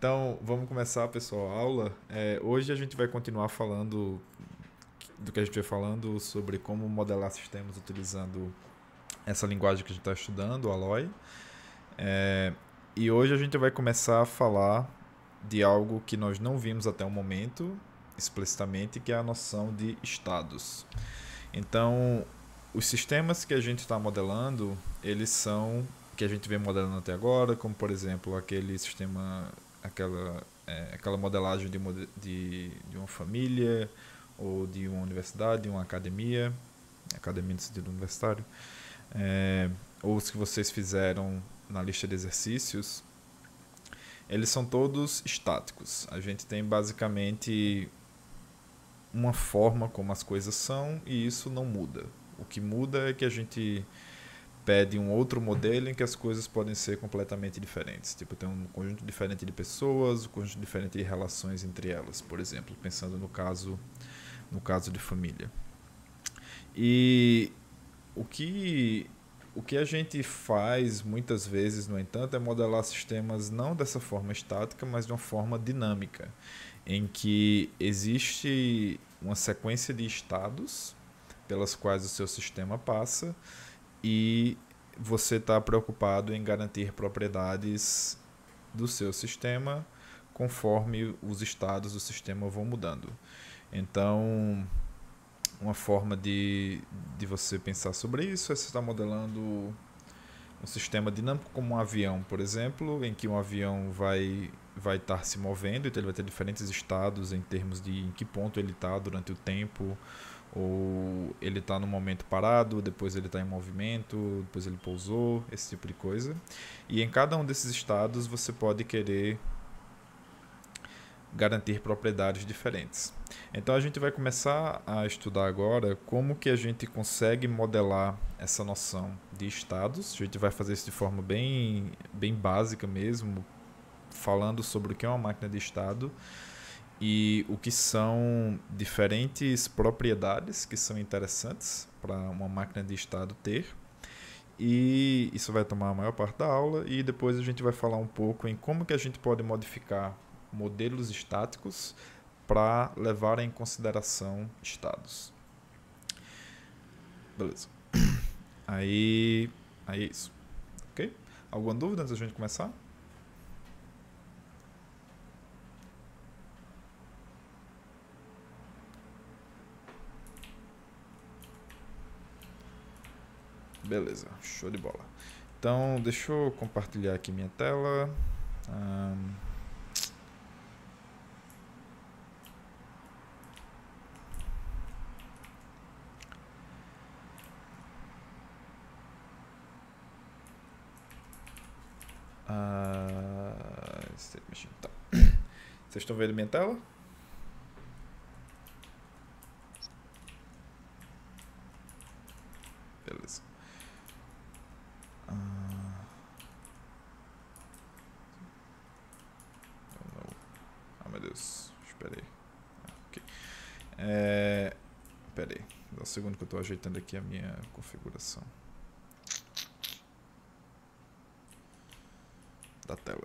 Então, vamos começar, pessoal, a aula. Hoje a gente vai continuar falando do que a gente veio falando sobre como modelar sistemas utilizando essa linguagem que a gente está estudando, o Alloy. É, e hoje a gente vai começar a falar de algo que nós não vimos até o momento, explicitamente, que é a noção de estados. Então, os sistemas que a gente está modelando, eles são que a gente vem modelando até agora, como por exemplo aquele sistema, aquela modelagem de uma família, ou de uma universidade, de uma academia no sentido universitário, ou os que vocês fizeram na lista de exercícios, eles são todos estáticos. A gente tem basicamente uma forma como as coisas são e isso não muda. O que muda é que a gente pede um outro modelo em que as coisas podem ser completamente diferentes. Tipo, tem um conjunto diferente de pessoas, um conjunto diferente de relações entre elas, por exemplo, pensando no caso de família. E o que o que a gente faz muitas vezes, no entanto, é modelar sistemas não dessa forma estática, mas de uma forma dinâmica, em que existe uma sequência de estados pelas quais o seu sistema passa e você está preocupado em garantir propriedades do seu sistema conforme os estados do sistema vão mudando. Então, uma forma de você pensar sobre isso é você estar modelando um sistema dinâmico como um avião, por exemplo, em que um avião vai estar se movendo, então ele vai ter diferentes estados em termos de em que ponto ele está durante o tempo, ou ele está no momento parado, depois ele está em movimento, depois ele pousou, esse tipo de coisa. E em cada um desses estados você pode querer garantir propriedades diferentes. Então a gente vai começar a estudar agora como que a gente consegue modelar essa noção de estados. A gente vai fazer isso de forma bem básica mesmo, falando sobre o que é uma máquina de estado e o que são diferentes propriedades que são interessantes para uma máquina de estado ter. E isso vai tomar a maior parte da aula e depois a gente vai falar um pouco em como que a gente pode modificar modelos estáticos para levar em consideração estados. Beleza. Aí é isso. Ok? Alguma dúvida antes da gente começar? Beleza, show de bola. Então, deixa eu compartilhar aqui minha tela. Um, tá. Vocês estão vendo minha tela? Beleza. Meu Deus, espera aí. Ok. Espera aí, dá um segundo que eu estou ajeitando aqui a minha configuração da tela.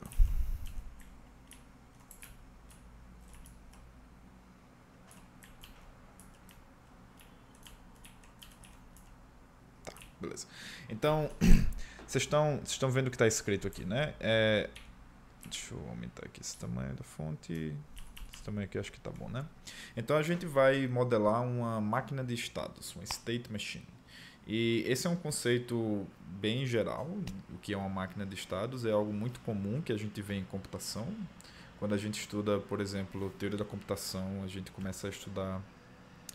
Tá, beleza. Então, vocês estão vendo o que está escrito aqui, né? Deixa eu aumentar aqui esse tamanho da fonte. Esse tamanho aqui acho que tá bom, né? Então a gente vai modelar uma máquina de estados, uma state machine. E esse é um conceito bem geral. O que é uma máquina de estados é algo muito comum que a gente vê em computação. Quando a gente estuda, por exemplo, teoria da computação, a gente começa a estudar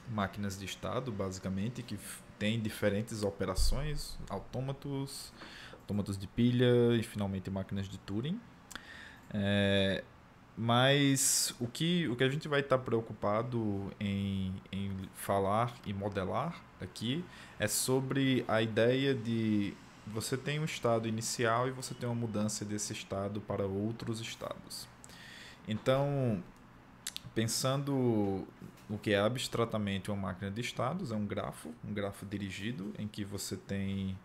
máquinas de estado, basicamente, que tem diferentes operações, autômatos de pilha e finalmente máquinas de Turing. Mas o que a gente vai estar preocupado em falar e modelar aqui é sobre a ideia de você tem um estado inicial e você tem uma mudança desse estado para outros estados. Então, pensando no que é abstratamente uma máquina de estados, é um grafo dirigido, em que você tem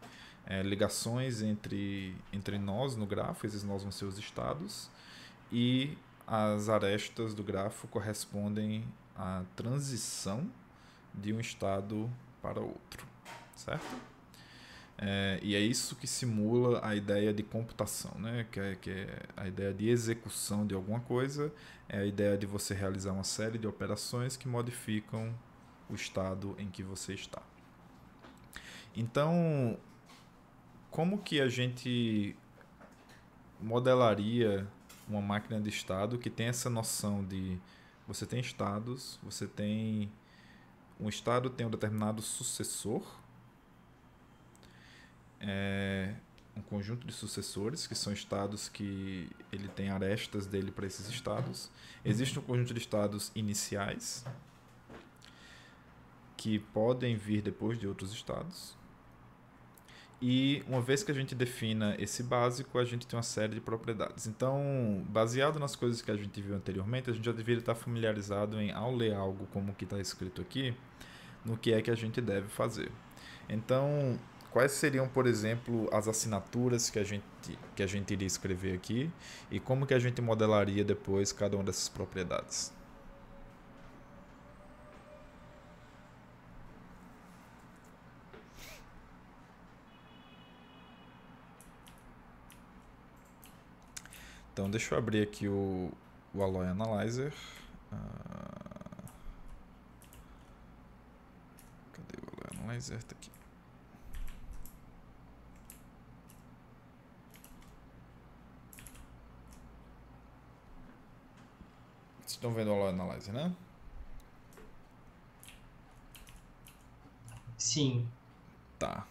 ligações entre nós no grafo, esses nós vão ser os estados, e as arestas do grafo correspondem à transição de um estado para outro, certo? E é isso que simula a ideia de computação, né? Que é a ideia de execução de alguma coisa, é a ideia de você realizar uma série de operações que modificam o estado em que você está. Então, como que a gente modelaria uma máquina de estado que tem essa noção de você tem estados, você tem um estado tem um determinado sucessor, um conjunto de sucessores, que são estados que ele tem arestas dele para esses estados. Existe um conjunto de estados iniciais que podem vir depois de outros estados. E uma vez que a gente defina esse básico, a gente tem uma série de propriedades. Então, baseado nas coisas que a gente viu anteriormente, a gente já deveria estar familiarizado em, ao ler algo como o que está escrito aqui, no que é que a gente deve fazer. Então, quais seriam, por exemplo, as assinaturas que a gente iria escrever aqui e como que a gente modelaria depois cada uma dessas propriedades? Então, deixa eu abrir aqui o Alloy Analyzer. Cadê o Alloy Analyzer? Tá aqui. Vocês estão vendo o Alloy Analyzer, né? Sim. Tá.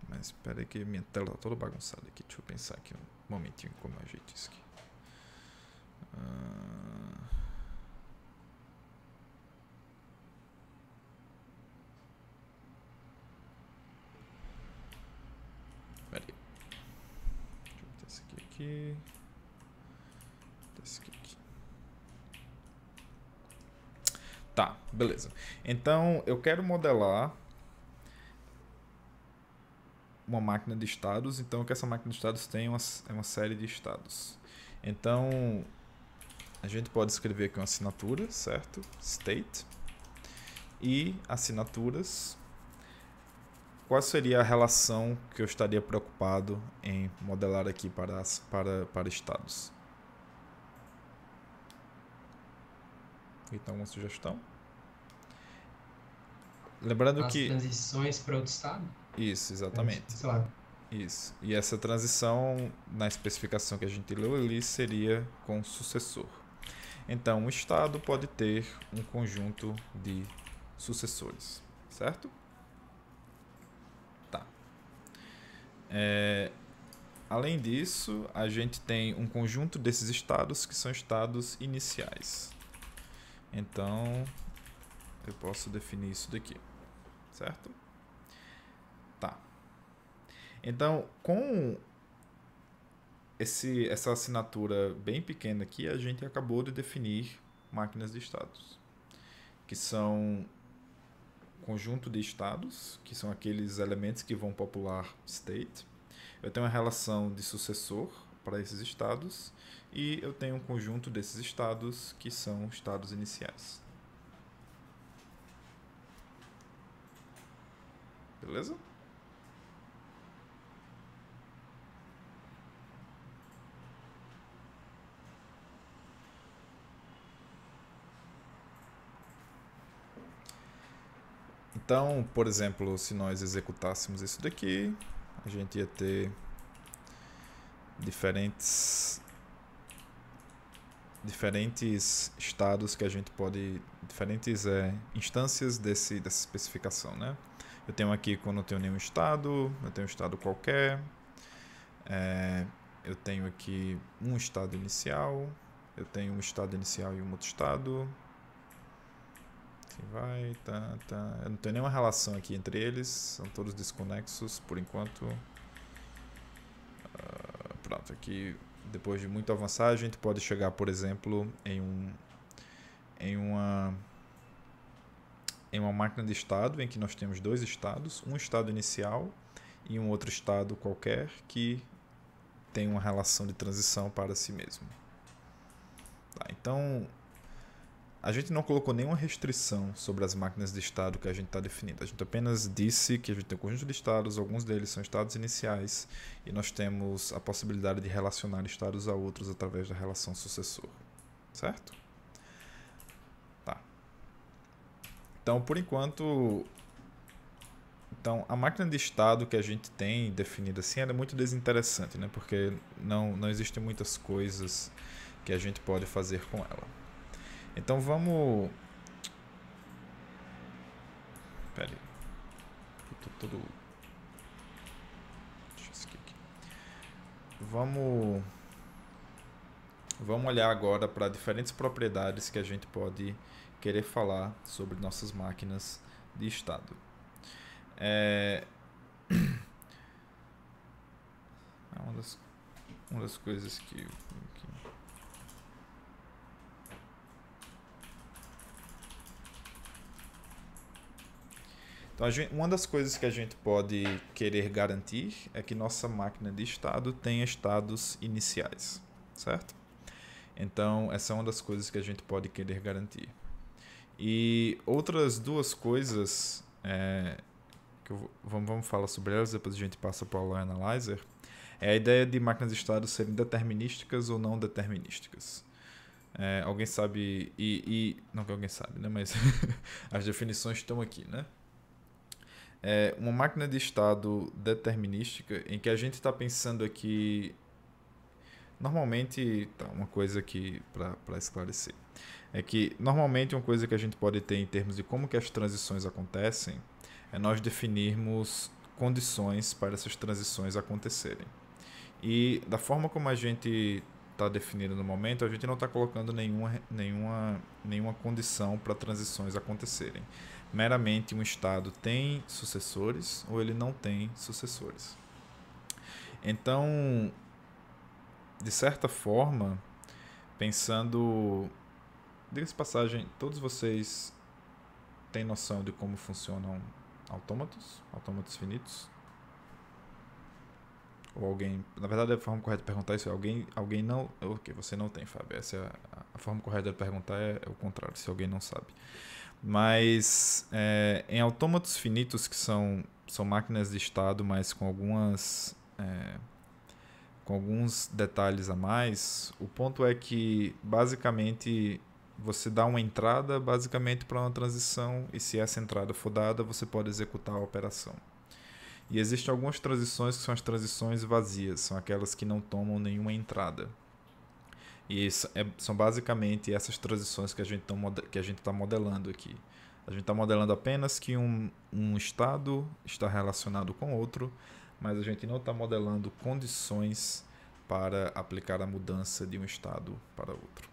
Mas espera aí que minha tela tá toda bagunçada aqui. Deixa eu pensar aqui um momentinho como eu ajeito isso aqui. Espera aí. Deixa eu botar esse aqui. Esse aqui. Tá, beleza. Então, eu quero modelar uma máquina de estados. Então, que essa máquina de estados tem uma série de estados. Então, a gente pode escrever aqui uma assinatura, certo? State. E assinaturas. Qual seria a relação que eu estaria preocupado em modelar aqui para estados? Então, uma sugestão? Lembrando As que... transições para outro estado? Isso, exatamente. Sei lá. Isso. E essa transição, na especificação que a gente leu ali, seria com sucessor. Então, um estado pode ter um conjunto de sucessores, certo? Tá. Além disso, a gente tem um conjunto desses estados que são estados iniciais. Então, eu posso definir isso daqui, certo? Tá. Então, com essa assinatura bem pequena aqui, a gente acabou de definir máquinas de estados, que são conjunto de estados, que são aqueles elementos que vão popular state. Eu tenho uma relação de sucessor para esses estados e eu tenho um conjunto desses estados que são estados iniciais. Beleza? Então, por exemplo, se nós executássemos isso daqui, a gente ia ter diferentes estados que a gente pode... diferentes instâncias dessa especificação, né? Eu tenho aqui quando eu tenho nenhum estado, eu tenho um estado qualquer, eu tenho aqui um estado inicial, eu tenho um estado inicial e um outro estado. Assim vai, tá. Eu não tenho nenhuma relação aqui entre eles, são todos desconexos por enquanto. Pronto, aqui depois de muito avançar a gente pode chegar, por exemplo, em uma máquina de estado em que nós temos dois estados, um estado inicial e um outro estado qualquer que tem uma relação de transição para si mesmo. Tá, Então, a gente não colocou nenhuma restrição sobre as máquinas de estado que a gente está definindo. A gente apenas disse que a gente tem um conjunto de estados, alguns deles são estados iniciais, e nós temos a possibilidade de relacionar estados a outros através da relação sucessor. Certo? Tá. Então, por enquanto... Então, a máquina de estado que a gente tem definida assim, ela é muito desinteressante, né? Porque não existem muitas coisas que a gente pode fazer com ela. Então, vamos... Pera aí. Eu tô todo... Deixa eu esquecer aqui. Vamos olhar agora para diferentes propriedades que a gente pode querer falar sobre nossas máquinas de estado. Uma das coisas que então, uma das coisas que a gente pode querer garantir é que nossa máquina de estado tenha estados iniciais, certo? Então, essa é uma das coisas que a gente pode querer garantir. E outras duas coisas, que vamos falar sobre elas, depois a gente passa para o Alloy Analyzer, é a ideia de máquinas de estado serem determinísticas ou não determinísticas. Alguém sabe, não que alguém sabe, né? Mas as definições estão aqui, né? Uma máquina de estado determinística em que a gente está pensando aqui, normalmente, uma coisa aqui para esclarecer, é que normalmente uma coisa que a gente pode ter em termos de como que as transições acontecem é nós definirmos condições para essas transições acontecerem. E da forma como a gente está definindo no momento, a gente não está colocando nenhuma condição para transições acontecerem. Meramente um estado tem sucessores ou ele não tem sucessores. Então, de certa forma, pensando... Diga-se passagem, todos vocês têm noção de como funcionam autômatos finitos? Ou alguém... Na verdade, a forma correta de perguntar isso é alguém não... Ok, você não tem, Fábio. Essa é a forma correta de perguntar é o contrário, se alguém não sabe. Mas em autômatos finitos, que são máquinas de estado, mas com alguns detalhes a mais, o ponto é que basicamente você dá uma entrada basicamente para uma transição, e se essa entrada for dada, você pode executar a operação. E existem algumas transições que são as transições vazias, são aquelas que não tomam nenhuma entrada. E são basicamente essas transições que a gente está modelando aqui. A gente está modelando apenas que um estado está relacionado com outro, mas a gente não está modelando condições para aplicar a mudança de um estado para outro.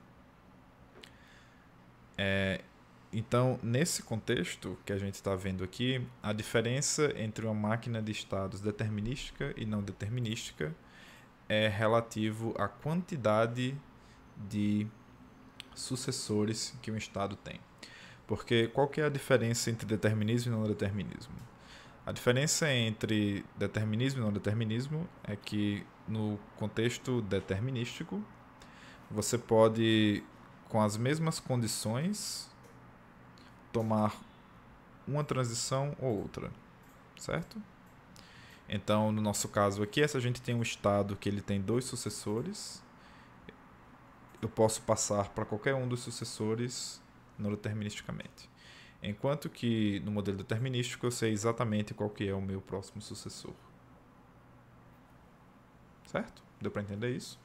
Então, nesse contexto que a gente está vendo aqui, a diferença entre uma máquina de estados determinística e não determinística é relativo à quantidade de sucessores que um estado tem. Porque qual que é a diferença entre determinismo e não determinismo? A diferença entre determinismo e não determinismo é que no contexto determinístico você pode, com as mesmas condições, tomar uma transição ou outra, certo? Então, no nosso caso aqui, se a gente tem um estado que ele tem dois sucessores, eu posso passar para qualquer um dos sucessores não deterministicamente. Enquanto que no modelo determinístico eu sei exatamente qual que é o meu próximo sucessor. Certo? Deu para entender isso?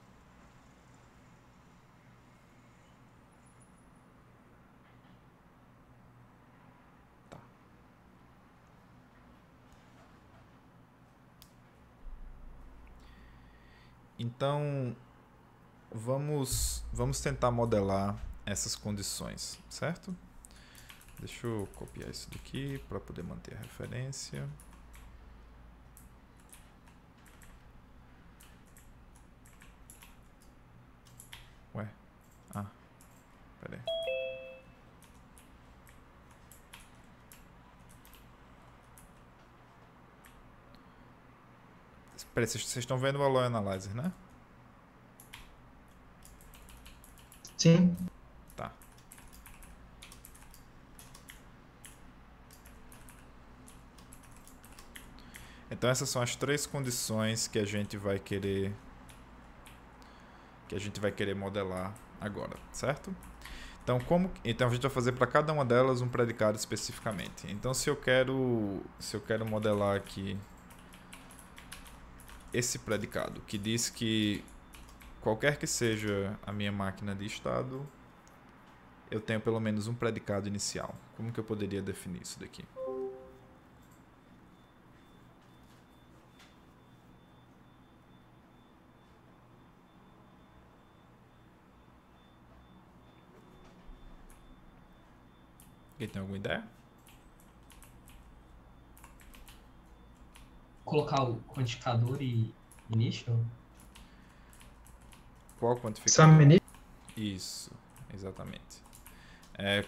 Tá. Então, vamos tentar modelar essas condições, certo? Deixa eu copiar isso daqui para poder manter a referência. Ué? Pera aí. Pera aí, vocês estão vendo o Alloy Analyzer, né? Sim. Então essas são as três condições que a gente vai querer modelar agora, certo? Então a gente vai fazer para cada uma delas um predicado especificamente. Então se eu quero modelar aqui esse predicado que diz que qualquer que seja a minha máquina de estado, eu tenho pelo menos um predicado inicial. Como que eu poderia definir isso daqui? Alguém tem alguma ideia? Colocar o quantificador e initial? Qual quantificador? Sum initial. Isso, exatamente.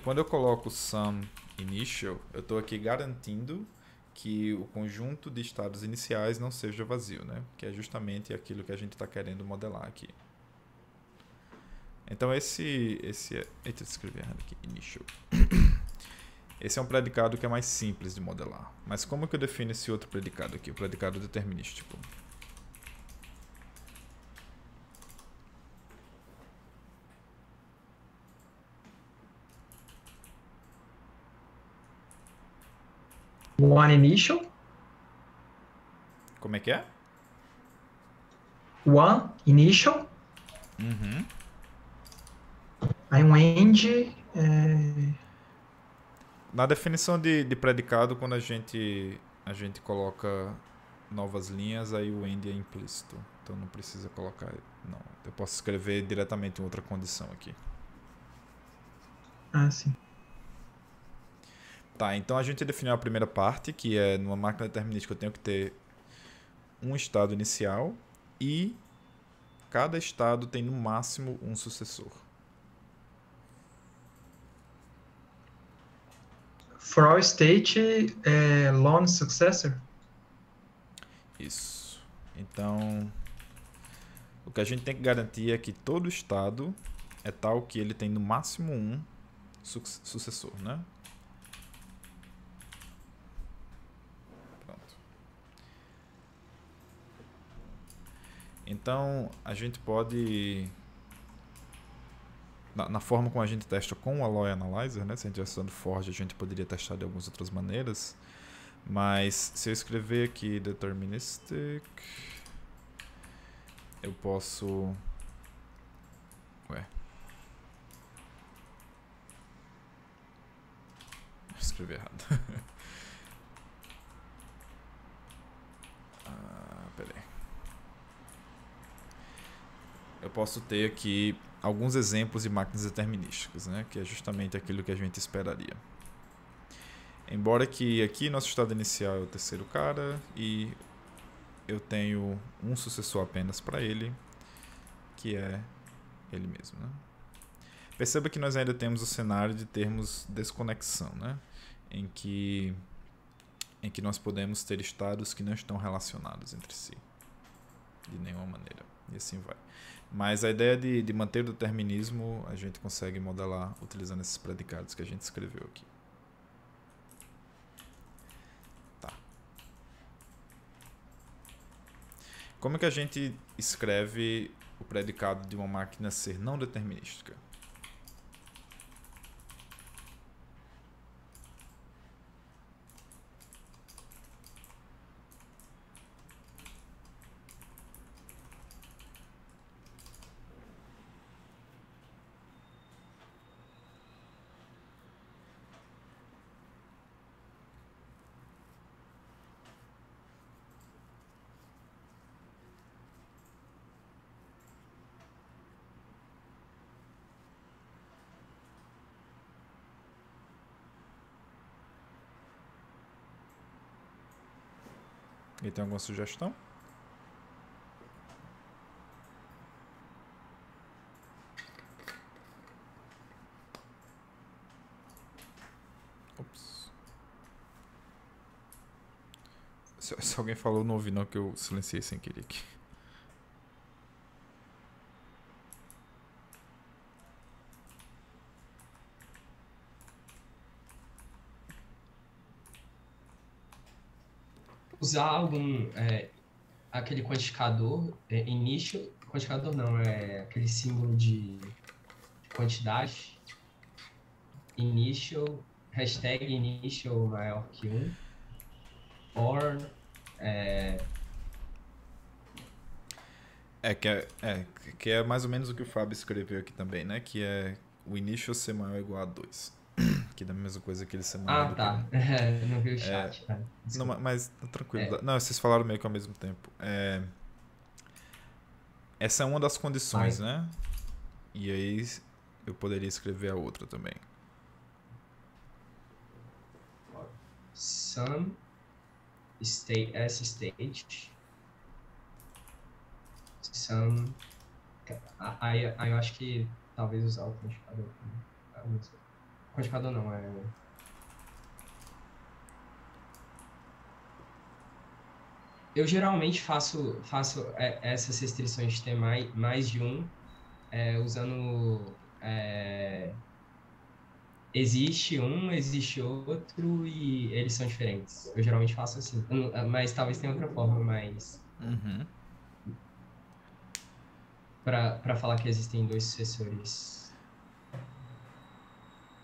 Quando eu coloco sum initial, eu estou aqui garantindo que o conjunto de estados iniciais não seja vazio, né? Que é justamente aquilo que a gente está querendo modelar aqui. Então eita, escrevi errado aqui, initial. Esse é um predicado que é mais simples de modelar. Mas como que eu defino esse outro predicado aqui, o predicado determinístico? One initial. Como é que é? One initial. Uhum. Aí um end. Na definição de predicado, quando a gente coloca novas linhas, aí o end é implícito. Então não precisa colocar. Não. Eu posso escrever diretamente em outra condição aqui. Sim. Tá, então a gente definiu a primeira parte, que é numa máquina determinística eu tenho que ter um estado inicial e cada estado tem no máximo um sucessor. For all state, lone successor. Isso. Então, o que a gente tem que garantir é que todo estado é tal que ele tem no máximo um sucessor, né? Pronto. Então, a gente pode... Na forma como a gente testa com o Alloy Analyzer, né? Se a gente estivesse usando Forge, a gente poderia testar de algumas outras maneiras. Mas se eu escrever aqui deterministic, eu posso... Escrevi errado. Peraí. Eu posso ter aqui alguns exemplos de máquinas determinísticas, né? Que é justamente aquilo que a gente esperaria. Embora que aqui nosso estado inicial é o terceiro cara e eu tenho um sucessor apenas para ele, que é ele mesmo, né? Perceba que nós ainda temos o cenário de termos desconexão, né? Em que nós podemos ter estados que não estão relacionados entre si de nenhuma maneira, e assim vai. Mas a ideia de manter o determinismo a gente consegue modelar utilizando esses predicados que a gente escreveu aqui. Tá. Como é que a gente escreve o predicado de uma máquina ser não determinística? E tem alguma sugestão? Ops. Se alguém falou, não ouvi não, que eu silenciei sem querer aqui. usar aquele quantificador, initial, quantificador não, é aquele símbolo de quantidade, initial, hashtag initial maior que 1, or, Que é mais ou menos o que o Fábio escreveu aqui também, né? Que é o initial ser maior ou igual a 2. Que é a mesma coisa que ele ser maior do que 1. tá, não vi o chat, Não, desculpa. mas tranquilo. É, Não, vocês falaram meio que ao mesmo tempo. Essa é uma das condições, ai, né? E aí eu poderia escrever a outra também. some state, some, aí eu acho que talvez usar o quantificador. Quantificador não, eu geralmente faço essas restrições de ter mais de um, usando existe um, existe outro e eles são diferentes. Eu geralmente faço assim, mas talvez tenha outra forma, mas Uhum. para falar que existem dois sucessores.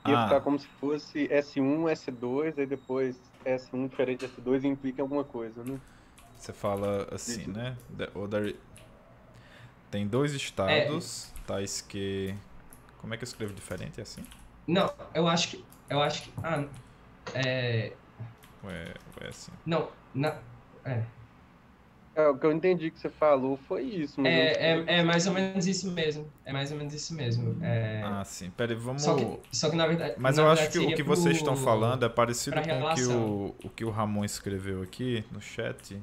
Ia ficar Ah, como se fosse S1, S2, aí depois S1 diferente de S2 implica alguma coisa, né? você fala assim, Isso. né? Tem dois É, estados, tais que. Como é que eu escrevo diferente? É assim? não, eu acho que, Ou é assim? não, é, O que eu entendi que você falou foi isso, mas eu não sei é se... mais ou menos isso mesmo, é mais ou menos isso mesmo. Ah, sim. Pera aí, vamos. Só que Mas na eu acho verdade que o seria que vocês estão falando é para parecido com relação. o que o Ramon escreveu aqui no chat.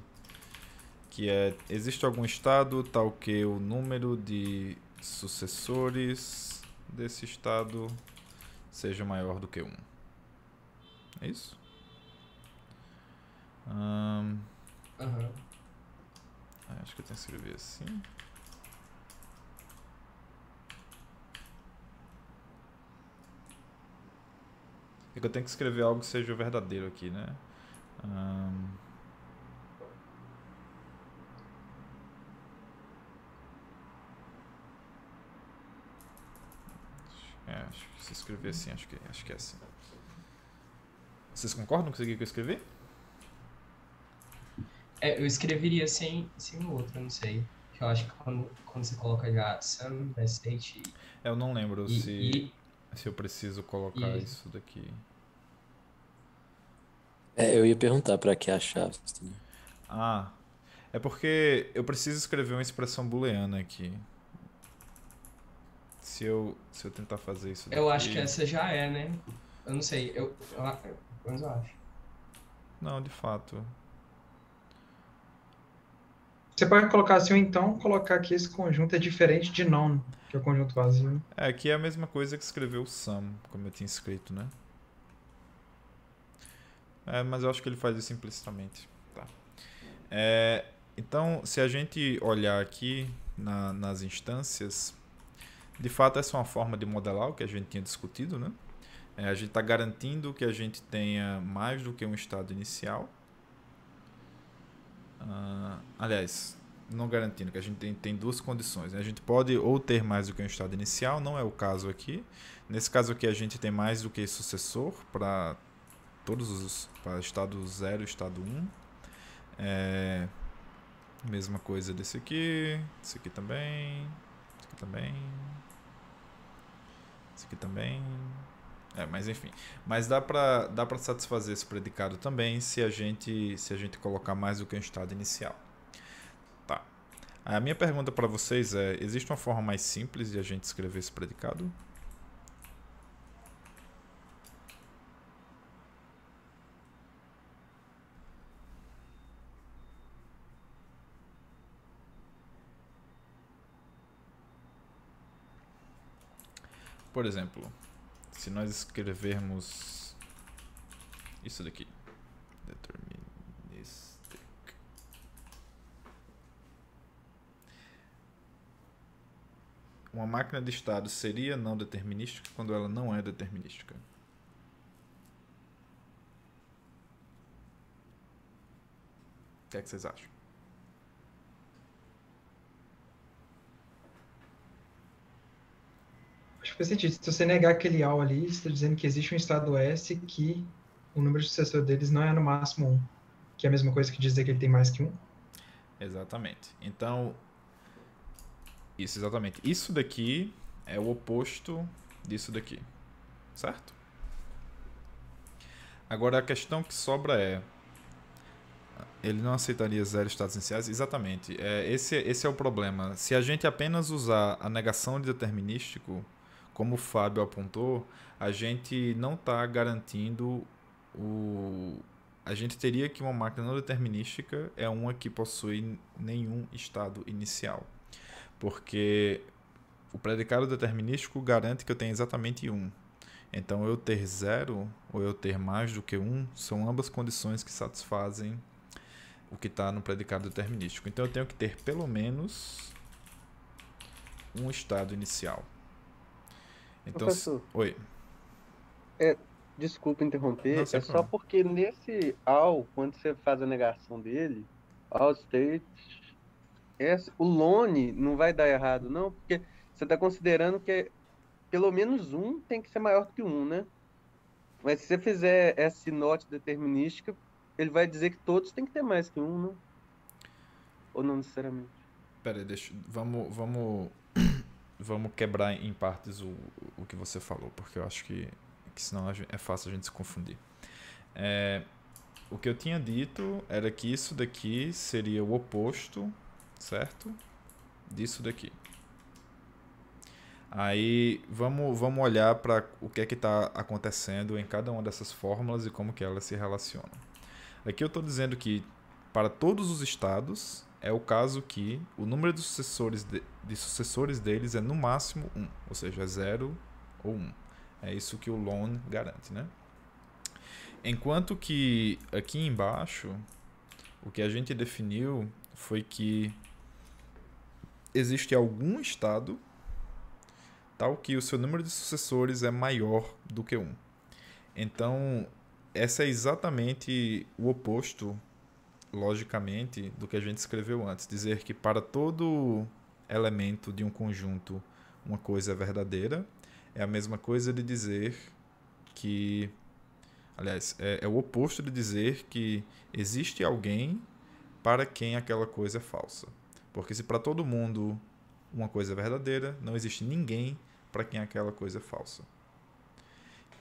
Que é: existe algum estado tal que o número de sucessores desse estado seja maior do que um. É isso? Aham. Acho que eu tenho que escrever assim. É que eu tenho que escrever algo que seja verdadeiro aqui, né? Acho que se escrever assim, acho que é assim. Vocês concordam com isso aqui que eu escrevi? Eu escreveria sem o outro, eu não sei. Que eu acho que quando você coloca já some, state Eu não lembro e, se eu preciso colocar e isso daqui. Eu ia perguntar pra que a chave também. Ah, é porque eu preciso escrever uma expressão booleana aqui. Se eu tentar fazer isso daqui... eu acho que essa já é, né? Eu não sei, mas eu acho. Não, de fato. Você pode colocar assim, ou então colocar que esse conjunto é diferente de none, que é o conjunto vazio, né? Aqui é a mesma coisa que escrever o sum, como eu tinha escrito, né? Mas eu acho que ele faz isso implicitamente. Tá. Então, se a gente olhar aqui nas instâncias, de fato essa é uma forma de modelar o que a gente tinha discutido, né? A gente está garantindo que a gente tenha mais do que um estado inicial. Aliás, não garantindo, que a gente tem duas condições, né? A gente pode ou ter mais do que um estado inicial, não é o caso aqui. Nesse caso aqui a gente tem mais do que sucessor para para estado 0 e estado 1. Mesma coisa desse aqui também, esse aqui também, esse aqui também. Mas enfim, mas dá pra satisfazer esse predicado também se a gente colocar mais do que um estado inicial. Tá. A minha pergunta para vocês é: existe uma forma mais simples de a gente escrever esse predicado? Por exemplo, se nós escrevermos isso daqui, deterministic, uma máquina de estado seria não determinística quando ela não é determinística? que é que vocês acham? Acho que faz sentido. Se você negar aquele AL ali, você está dizendo que existe um estado S que o número de sucessor deles não é no máximo 1. Que é a mesma coisa que dizer que ele tem mais que 1. Exatamente. Então, isso, exatamente. Isso daqui é o oposto disso daqui. Certo? Agora, a questão que sobra é... Ele não aceitaria 0 estados iniciais? Exatamente. Esse é o problema. Se a gente apenas usar a negação de determinístico, como o Fábio apontou, a gente não está garantindo o... A gente teria que uma máquina não determinística é uma que possui nenhum estado inicial. Porque o predicado determinístico garante que eu tenho exatamente 1. Então, eu ter 0 ou eu ter mais do que 1 são ambas condições que satisfazem o que está no predicado determinístico. Então, eu tenho que ter pelo menos um estado inicial. Então, Professor, oi. desculpa interromper, Não, sem é só problema. porque nesse all, quando você faz a negação dele, all state, o lone não vai dar errado, não, porque você está considerando que pelo menos um tem que ser maior do que um, né? Mas se você fizer esse not determinística, ele vai dizer que todos têm que ter mais que um, não? Ou não necessariamente? Pera aí, vamos quebrar em partes o que você falou, porque eu acho que senão é fácil a gente se confundir. O que eu tinha dito era que isso daqui seria o oposto, certo? Disso daqui. Aí vamos olhar para o que é que está acontecendo em cada uma dessas fórmulas e como que elas se relacionam. Aqui eu estou dizendo que para todos os estados é o caso que o número de sucessores deles é no máximo 1, ou seja, é 0 ou 1. É isso que o lone garante, né? Enquanto que aqui embaixo, o que a gente definiu foi que existe algum estado tal que o seu número de sucessores é maior do que 1. Então, essa é exatamente o oposto, logicamente, do que a gente escreveu antes. Dizer que para todo elemento de um conjunto uma coisa é verdadeira é a mesma coisa de dizer que... Aliás, é o oposto de dizer que existe alguém para quem aquela coisa é falsa. Porque se para todo mundo uma coisa é verdadeira, não existe ninguém para quem aquela coisa é falsa.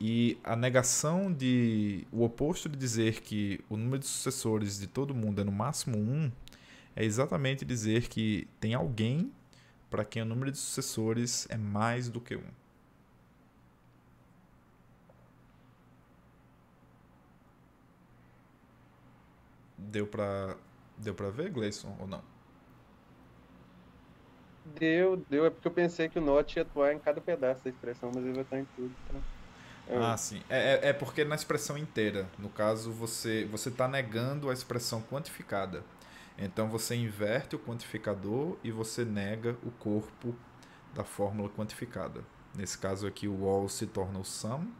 E a negação o oposto de dizer que o número de sucessores de todo mundo é no máximo 1, é exatamente dizer que tem alguém para quem o número de sucessores é mais do que 1. Deu para ver, Gleison, ou não? Deu, é porque eu pensei que o not ia atuar em cada pedaço da expressão, mas ele vai estar em tudo, tá? Ah, sim. É porque na expressão inteira, no caso, você está negando a expressão quantificada. Então você inverte o quantificador e você nega o corpo da fórmula quantificada. Nesse caso aqui, o all se torna o sum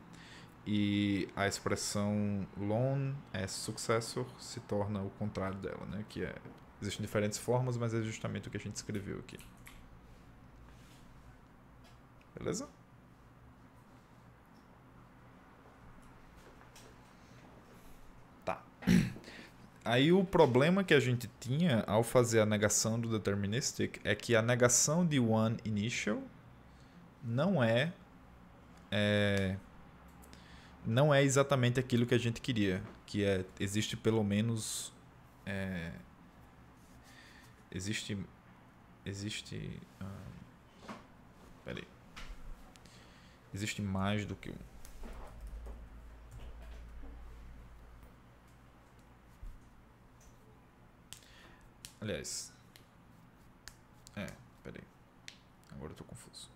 e a expressão lone successor se torna o contrário dela, né? Existem diferentes formas, mas é justamente o que a gente escreveu aqui. Beleza? Tá. Aí o problema que a gente tinha ao fazer a negação do deterministic é que a negação de one initial não é exatamente aquilo que a gente queria, que existe pelo menos peraí. Existe mais do que um. Aliás. Peraí. Agora eu tô confuso.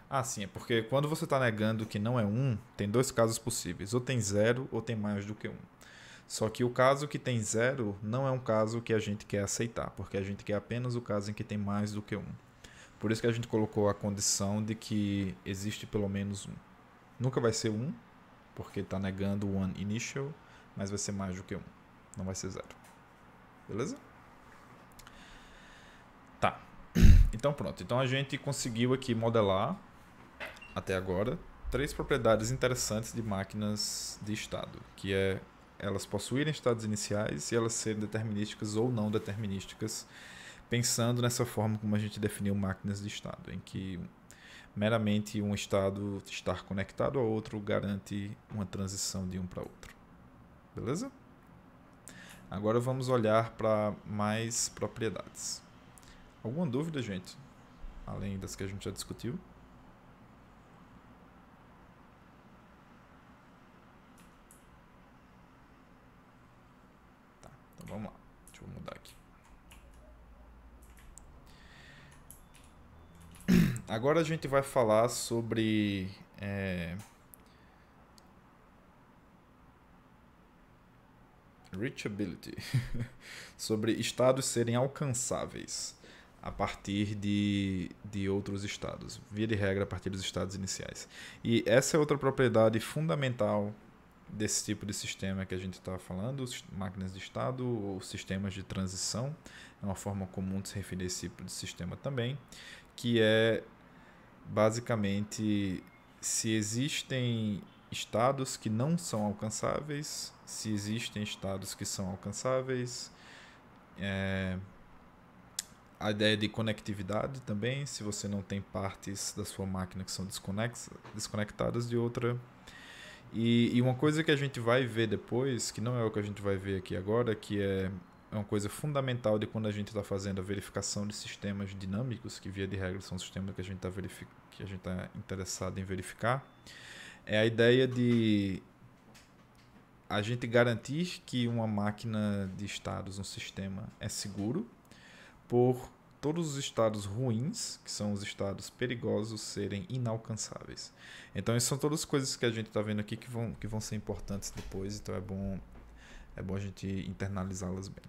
Ah, sim, é porque quando você está negando que não é 1, tem dois casos possíveis. Ou tem 0 ou tem mais do que 1. Só que o caso que tem 0 não é um caso que a gente quer aceitar, porque a gente quer apenas o caso em que tem mais do que 1. Por isso que a gente colocou a condição de que existe pelo menos 1. Nunca vai ser 1, porque está negando o one initial, mas vai ser mais do que 1. Não vai ser 0. Beleza? Tá. Então pronto. Então a gente conseguiu aqui modelar, até agora, 3 propriedades interessantes de máquinas de estado, que é elas possuírem estados iniciais e elas serem determinísticas ou não determinísticas, pensando nessa forma como a gente definiu máquinas de estado, em que meramente um estado estar conectado ao outro garante uma transição de um para outro. Beleza? Agora vamos olhar para mais propriedades. Alguma dúvida, gente? Além das que a gente já discutiu? Tá, então vamos lá. Deixa eu mudar aqui. Agora a gente vai falar sobre reachability, sobre estados serem alcançáveis a partir de outros estados, via de regra a partir dos estados iniciais. E essa é outra propriedade fundamental desse tipo de sistema que a gente está falando, máquinas de estado ou sistemas de transição, é uma forma comum de se referir a esse tipo de sistema também, que é basicamente se existem estados que não são alcançáveis, se existem estados que são alcançáveis, a ideia de conectividade também, se você não tem partes da sua máquina que são desconectadas de outra. E uma coisa que a gente vai ver depois, que não é o que a gente vai ver aqui agora, que é uma coisa fundamental de quando a gente está fazendo a verificação de sistemas dinâmicos, que via de regra são sistemas que a gente está interessado em verificar, é a ideia de a gente garantir que uma máquina de estados, um sistema, é seguro por todos os estados ruins, que são os estados perigosos, serem inalcançáveis. Então, essas são todas as coisas que a gente está vendo aqui que vão ser importantes depois, então é bom a gente internalizá-las bem.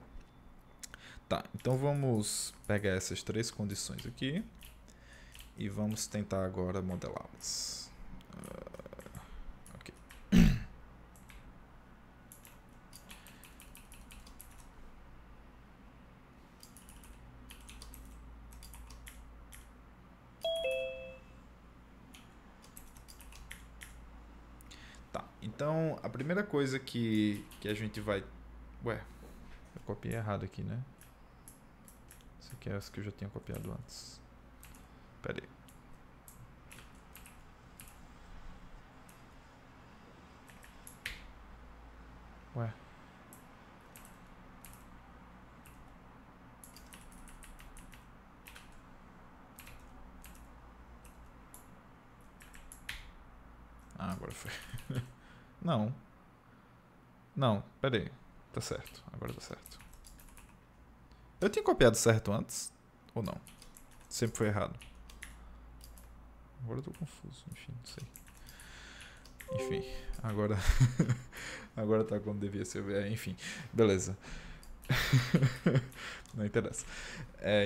Tá, então vamos pegar essas 3 condições aqui e vamos tentar agora modelá-las. Ok. Tá, então a primeira coisa que a gente vai... Ué, eu copiei errado aqui, né? Essa aqui é essa que eu já tinha copiado antes. Pera aí. Ué. Ah, agora foi. Não. Não, pera aí. Tá certo. Agora tá certo. Eu tinha copiado certo antes? Ou não? Sempre foi errado. Agora eu tô confuso. Enfim, não sei. Enfim, agora... agora tá como devia ser. Enfim, beleza. Não interessa.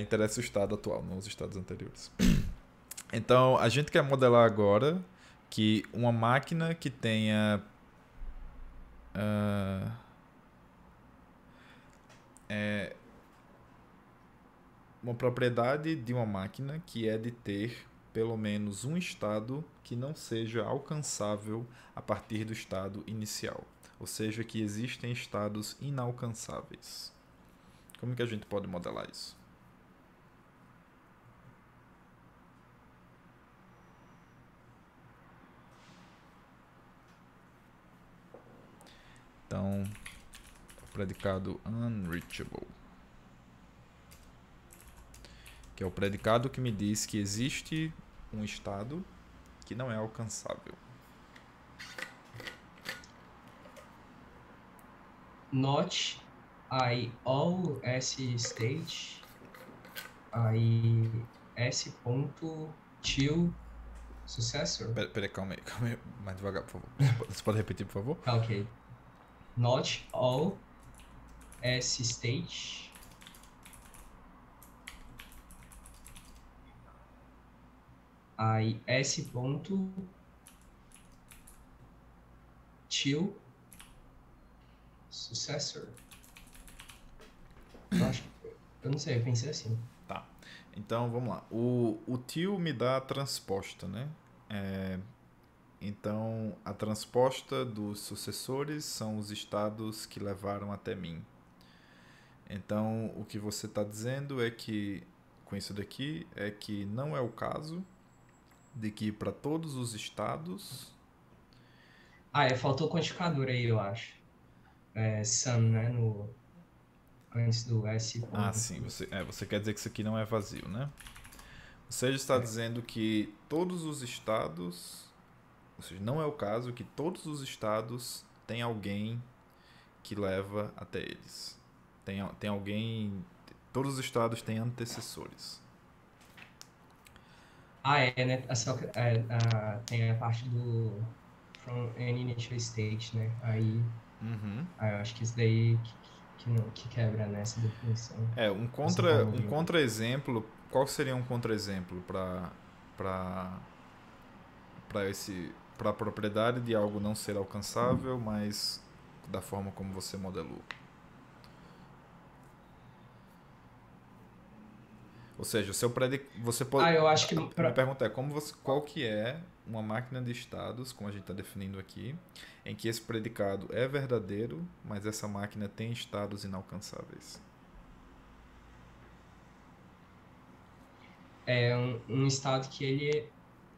Interessa o estado atual, não os estados anteriores. Então, a gente quer modelar agora que uma máquina que tenha... uma propriedade de uma máquina que é de ter pelo menos um estado que não seja alcançável a partir do estado inicial. Ou seja, que existem estados inalcançáveis. Como que a gente pode modelar isso? Então, o predicado unreachable, que é o predicado que me diz que existe um estado que não é alcançável. Not I all S state I S ponto till successor. Peraí, calma aí, mais devagar, por favor. Você pode repetir, por favor? Ok. Not all S state I S ponto till successor. Eu acho que, eu não sei, eu pensei assim. Tá. Então, vamos lá. O till me dá a transposta, né? Então, a transposta dos sucessores são os estados que levaram até mim. Então, o que você está dizendo é que, com isso daqui, é que não é o caso de que para todos os estados... Faltou o quantificador aí, eu acho. Sum, né? Antes do S Ah, ponto. sim. Você quer dizer que isso aqui não é vazio, né? Você está dizendo que todos os estados... Ou seja, não é o caso que todos os estados têm alguém que leva até eles. Tem alguém... Todos os estados têm antecessores. Né? Tem a parte do from any initial state, né? Aí eu acho que isso daí que quebra nessa definição. Um contra-exemplo. Qual seria um contra-exemplo para a propriedade de algo não ser alcançável, mas da forma como você modelou? Ou seja, o seu você pode... Eu acho que Minha pergunta é qual que é uma máquina de estados, como a gente está definindo aqui, em que esse predicado é verdadeiro, mas essa máquina tem estados inalcançáveis? É um estado que ele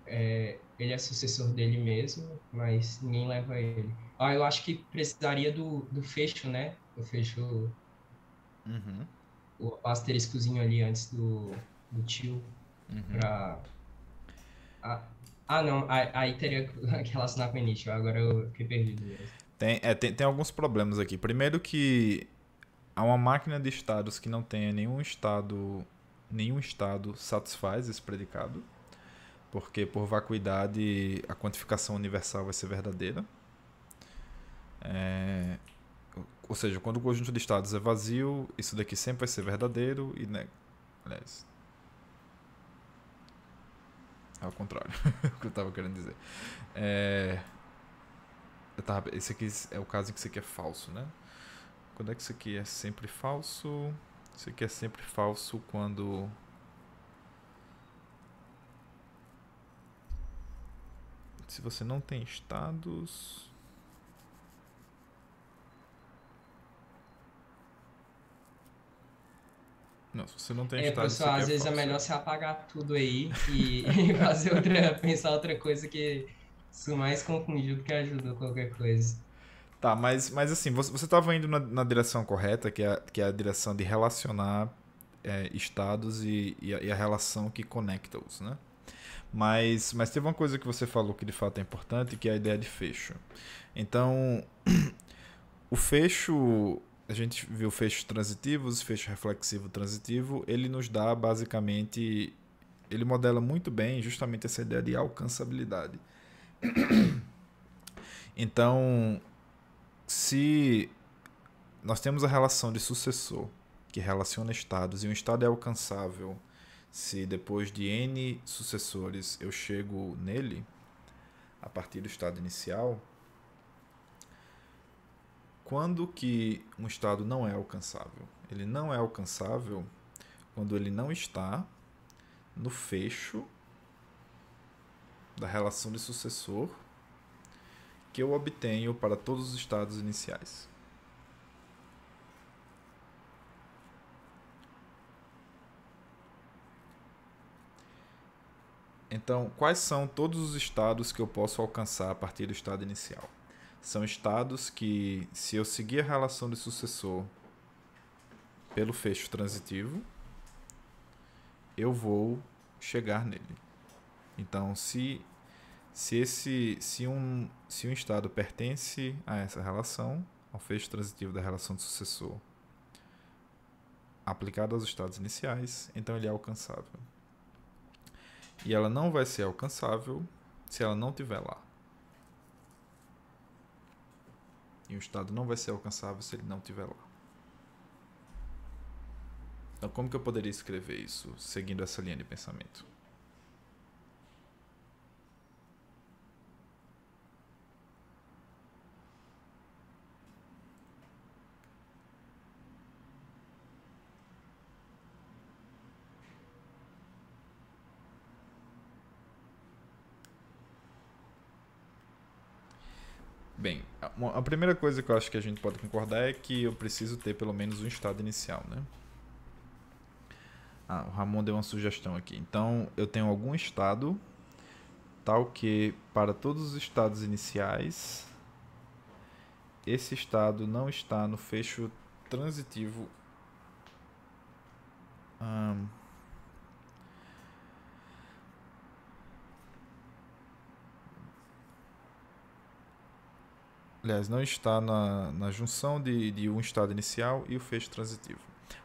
é sucessor dele mesmo, mas ninguém leva ele. Eu acho que precisaria do fecho, né? O fecho, o asteriscozinho ali antes do till pra... Não, aí teria que relacionar com o initial, agora eu fiquei perdido mesmo. Tem alguns problemas aqui. Primeiro que há uma máquina de estados que não tenha nenhum estado satisfaz esse predicado, porque por vacuidade a quantificação universal vai ser verdadeira. Ou seja, quando o conjunto de estados é vazio, isso daqui sempre vai ser verdadeiro e, né, aliás, ao contrário, o que eu estava querendo dizer. Esse aqui é o caso em que isso aqui é falso, né? Quando é que isso aqui é sempre falso? Isso aqui é sempre falso quando... Se você não tem estados... Não, se você não tem estados, Pessoal, às vezes é melhor você apagar tudo aí e pensar outra coisa, que isso mais confundiu do que ajudou qualquer coisa. Tá, mas assim, você estava indo na direção correta, que é a direção de relacionar estados e a relação que conecta-os, né? Mas teve uma coisa que você falou que de fato é importante, que é a ideia de fecho. Então, o fecho, a gente viu fechos transitivos, fecho reflexivo transitivo, ele nos dá basicamente, ele modela muito bem justamente essa ideia de alcançabilidade. Então, se nós temos a relação de sucessor, que relaciona estados, e um estado é alcançável se depois de N sucessores eu chego nele, a partir do estado inicial, quando que um estado não é alcançável? Ele não é alcançável quando ele não está no fecho da relação de sucessor que eu obtenho para todos os estados iniciais. Então, quais são todos os estados que eu posso alcançar a partir do estado inicial? São estados que, se eu seguir a relação de sucessor pelo fecho transitivo, eu vou chegar nele. Então, se um estado pertence a essa relação, ao fecho transitivo da relação de sucessor, aplicado aos estados iniciais, então ele é alcançável. E ela não vai ser alcançável se ela não estiver lá. E o estado não vai ser alcançável se ele não estiver lá. Então, como que eu poderia escrever isso, seguindo essa linha de pensamento? Bem, a primeira coisa que eu acho que a gente pode concordar é que eu preciso ter pelo menos um estado inicial, né? O Ramon deu uma sugestão aqui. Então, eu tenho algum estado, tal que para todos os estados iniciais, esse estado não está no fecho transitivo. Aliás, não está na junção de um estado inicial e o fecho transitivo.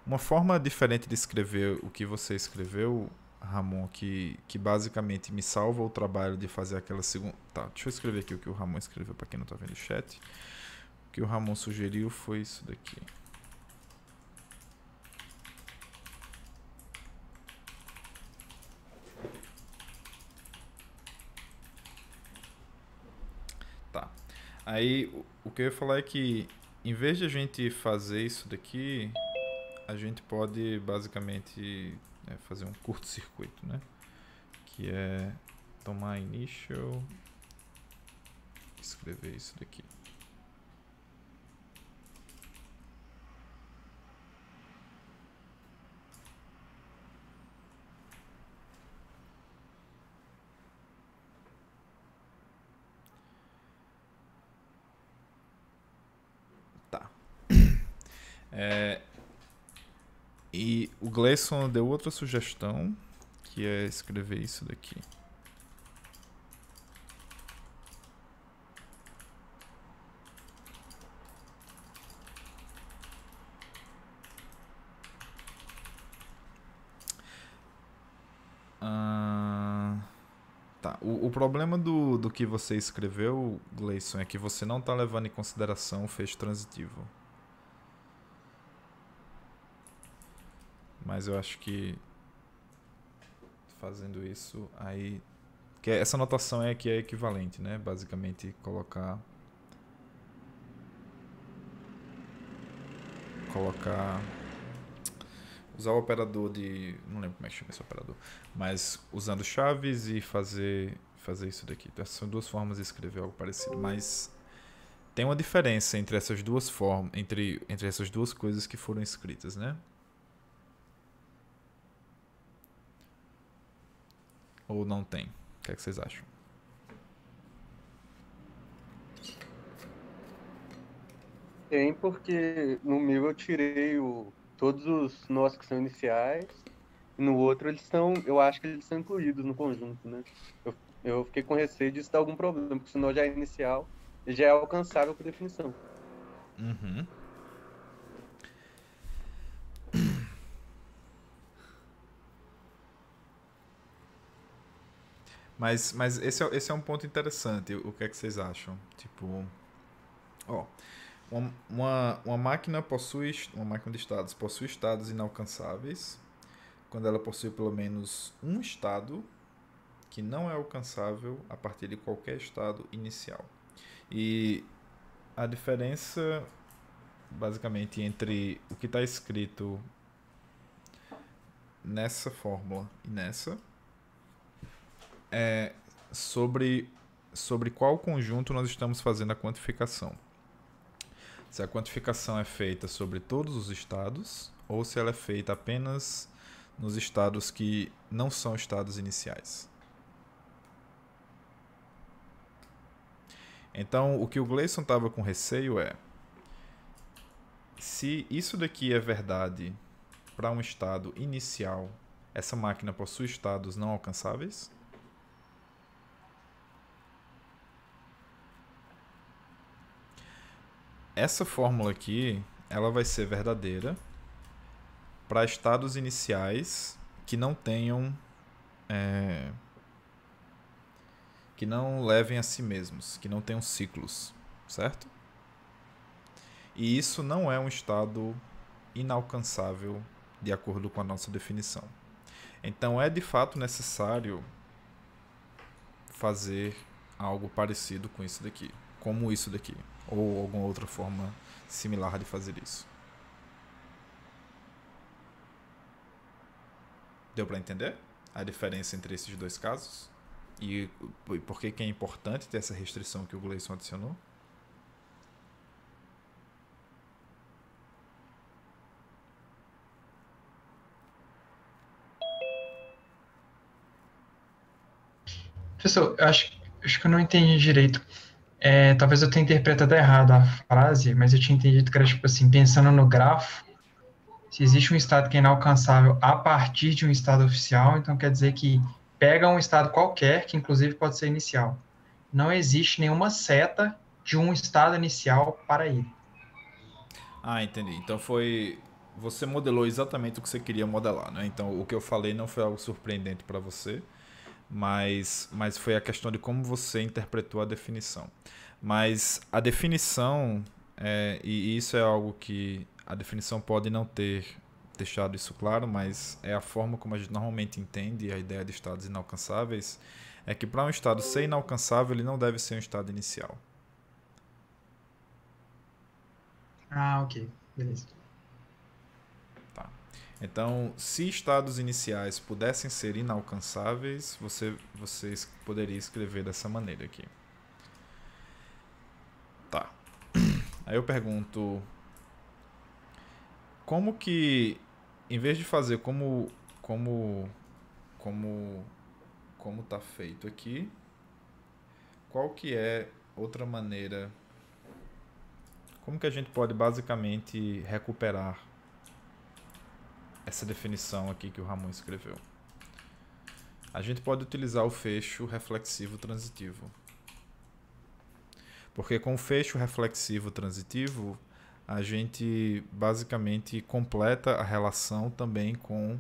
Uma forma diferente de escrever o que você escreveu, Ramon, que basicamente me salva o trabalho de fazer aquela segunda... Tá, deixa eu escrever aqui o que o Ramon escreveu para quem não está vendo o chat. O que o Ramon sugeriu foi isso daqui. Tá. Aí, o que eu ia falar é que, em vez de a gente fazer isso daqui, a gente pode, basicamente, fazer um curto-circuito, né? Que é tomar initial, escrever isso daqui. Tá. E o Gleison deu outra sugestão, que é escrever isso daqui. Tá. O problema do que você escreveu, Gleison, é que você não está levando em consideração o fecho transitivo. Mas eu acho que fazendo isso aí... Que essa notação é que é equivalente, né? Basicamente colocar usar o operador de... Não lembro como é que chama esse operador. Mas usando chaves e fazer isso daqui. Então, essas são duas formas de escrever algo parecido. Mas tem uma diferença entre essas duas formas, entre essas duas coisas que foram escritas, né? Ou não tem? O que é que vocês acham? Tem, porque no meu eu tirei todos os nós que são iniciais, e no outro eu acho que eles são incluídos no conjunto, né? Eu fiquei com receio disso dar algum problema, porque se o nó já é inicial, ele já é alcançável por definição. Uhum. Mas esse é um ponto interessante. O que é que vocês acham? Tipo, uma máquina de estados possui estados inalcançáveis quando ela possui pelo menos um estado que não é alcançável a partir de qualquer estado inicial. E a diferença, basicamente, entre o que está escrito nessa fórmula e nessa é sobre qual conjunto nós estamos fazendo a quantificação. Se a quantificação é feita sobre todos os estados ou se ela é feita apenas nos estados que não são estados iniciais. Então, o que o Gleison estava com receio é: se isso daqui é verdade para um estado inicial, essa máquina possui estados não alcançáveis? Essa fórmula aqui, ela vai ser verdadeira para estados iniciais que não tenham... que não levem a si mesmos, que não tenham ciclos, certo? E isso não é um estado inalcançável de acordo com a nossa definição. Então é de fato necessário fazer algo parecido com isso daqui, como isso daqui, ou alguma outra forma similar de fazer isso. Deu para entender a diferença entre esses dois casos? E por que é importante ter essa restrição que o Gleison adicionou? Professor, acho que eu não entendi direito. Talvez eu tenha interpretado errado a frase, mas eu tinha entendido que era tipo assim, pensando no grafo, se existe um estado que é inalcançável a partir de um estado oficial, então quer dizer que pega um estado qualquer, que inclusive pode ser inicial. Não existe nenhuma seta de um estado inicial para ele. Ah, entendi. Então foi. Você modelou exatamente o que você queria modelar, né? Então o que eu falei não foi algo surpreendente para você, mas foi a questão de como você interpretou a definição. Mas a definição, e isso é algo que a definição pode não ter deixado isso claro, mas é a forma como a gente normalmente entende a ideia de estados inalcançáveis, é que para um estado ser inalcançável, ele não deve ser um estado inicial. Ah, ok. Beleza. Tá. Então, se estados iniciais pudessem ser inalcançáveis, você poderia escrever dessa maneira aqui. Tá. Aí eu pergunto, como que, em vez de fazer como tá feito aqui, qual que é outra maneira, como que a gente pode basicamente recuperar essa definição aqui que o Ramon escreveu? A gente pode utilizar o fecho reflexivo transitivo. Porque com o fecho reflexivo transitivo, a gente basicamente completa a relação também com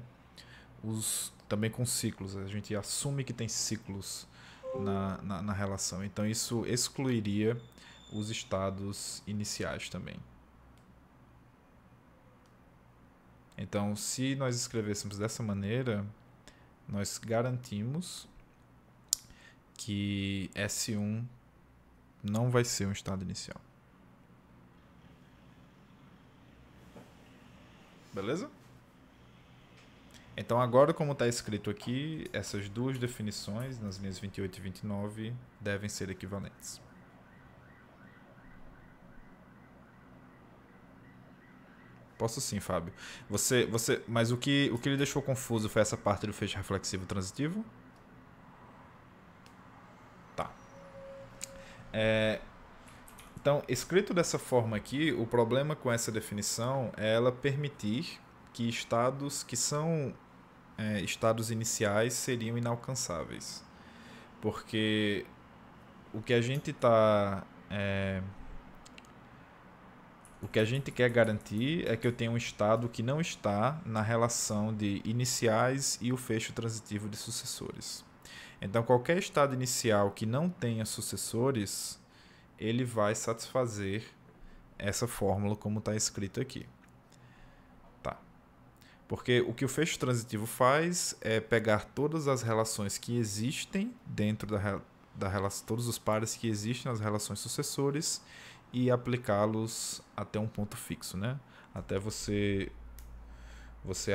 ciclos. A gente assume que tem ciclos na relação. Então isso excluiria os estados iniciais também. Então, se nós escrevêssemos dessa maneira, nós garantimos que S1 não vai ser um estado inicial. Beleza? Então, agora, como está escrito aqui, essas duas definições, nas linhas 28 e 29, devem ser equivalentes. Posso sim, Fábio. Mas o que ele deixou confuso foi essa parte do fecho reflexivo transitivo? Tá. Então, escrito dessa forma aqui, o problema com essa definição é ela permitir que estados que são estados iniciais seriam inalcançáveis. Porque o que a gente quer garantir é que eu tenha um estado que não está na relação de iniciais e o fecho transitivo de sucessores. Então, qualquer estado inicial que não tenha sucessores, ele vai satisfazer essa fórmula como está escrito aqui. Tá. Porque o que o fecho transitivo faz é pegar todas as relações que existem dentro da relação, todos os pares que existem nas relações sucessores e aplicá-los até um ponto fixo, né? Até você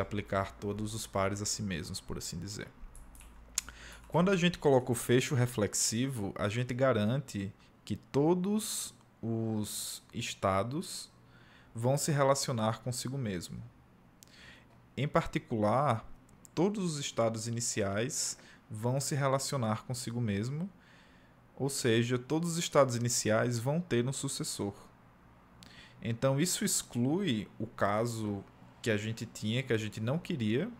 aplicar todos os pares a si mesmos, por assim dizer. Quando a gente coloca o fecho reflexivo, a gente garante que todos os estados vão se relacionar consigo mesmo. Em particular, todos os estados iniciais vão se relacionar consigo mesmo, ou seja, todos os estados iniciais vão ter um sucessor. Então, isso exclui o caso que a gente tinha, que a gente não queria,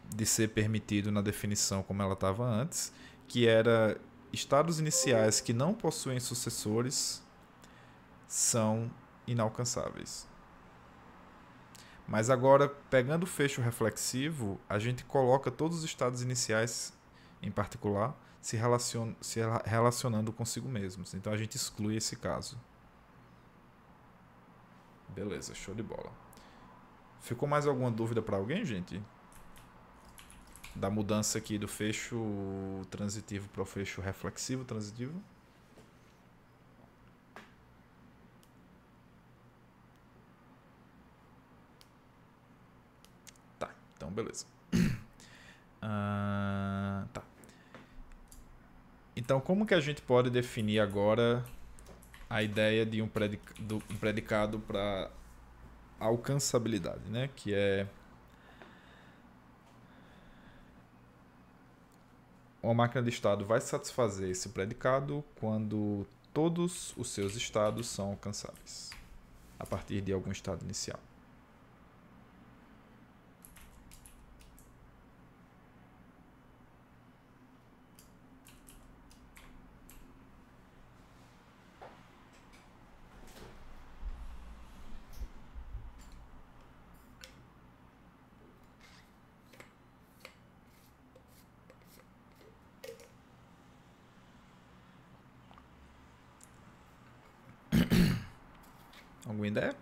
de ser permitido na definição como ela estava antes, que era estados iniciais que não possuem sucessores são inalcançáveis. Mas agora, pegando o fecho reflexivo, a gente coloca todos os estados iniciais, em particular, se relacionando consigo mesmos. Então a gente exclui esse caso. Beleza, show de bola. Ficou mais alguma dúvida para alguém, gente? Da mudança aqui do fecho transitivo para o fecho reflexivo transitivo? Tá, então beleza. Tá. Então, como que a gente pode definir agora a ideia de um predicado para alcançabilidade, né? Que é uma máquina de estado vai satisfazer esse predicado quando todos os seus estados são alcançáveis a partir de algum estado inicial. Alguma ideia?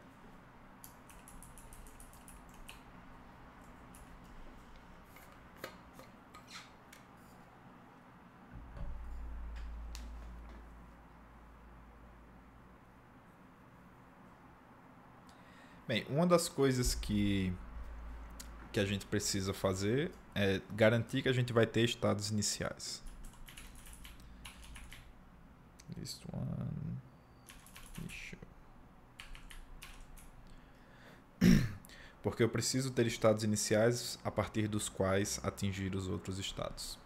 Bem, uma das coisas que a gente precisa fazer é garantir que a gente vai ter estados iniciais. List one. Issue. Porque eu preciso ter estados iniciais a partir dos quais atingir os outros estados.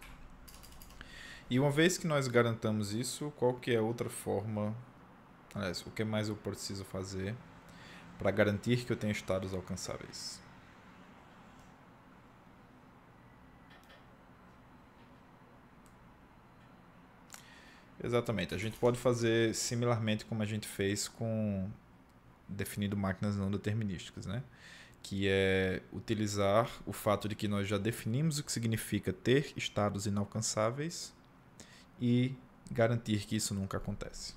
E uma vez que nós garantamos isso, qual que é a outra forma? Aliás, o que mais eu preciso fazer para garantir que eu tenho estados alcançáveis? Exatamente. A gente pode fazer similarmente como a gente fez com definindo máquinas não determinísticas, né? Que é utilizar o fato de que nós já definimos o que significa ter estados inalcançáveis e garantir que isso nunca acontece.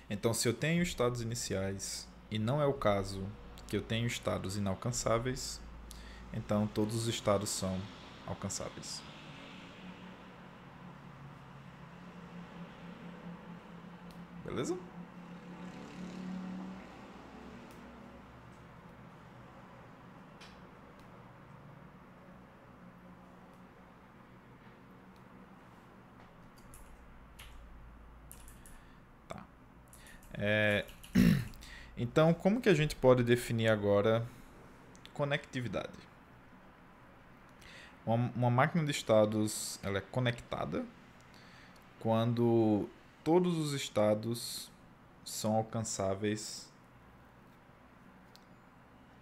Então, se eu tenho estados iniciais e não é o caso que eu tenho estados inalcançáveis, então todos os estados são alcançáveis. Beleza? Tá. Então, como que a gente pode definir agora conectividade? Uma máquina de estados ela é conectada quando todos os estados são alcançáveis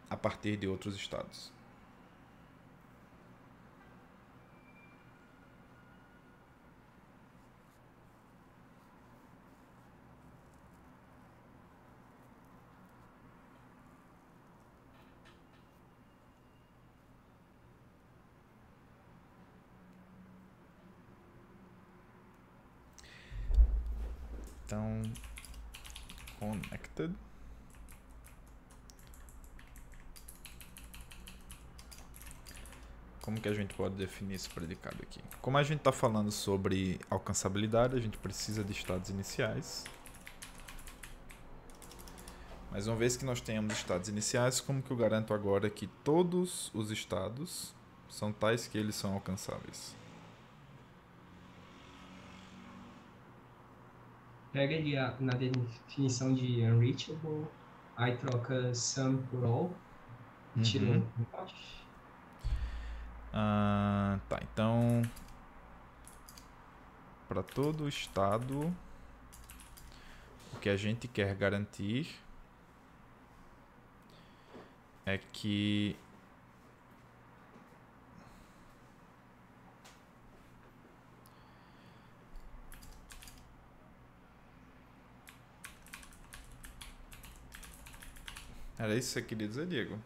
a partir de outros estados. Então, connected. Como que a gente pode definir esse predicado aqui? Como a gente está falando sobre alcançabilidade, a gente precisa de estados iniciais. Mas uma vez que nós tenhamos estados iniciais, como que eu garanto agora que todos os estados são tais que eles são alcançáveis? Pega ali na definição de unreachable, aí troca some por all, e tira um not. Tá, então para todo estado o que a gente quer garantir é que era isso que você queria dizer, Diego?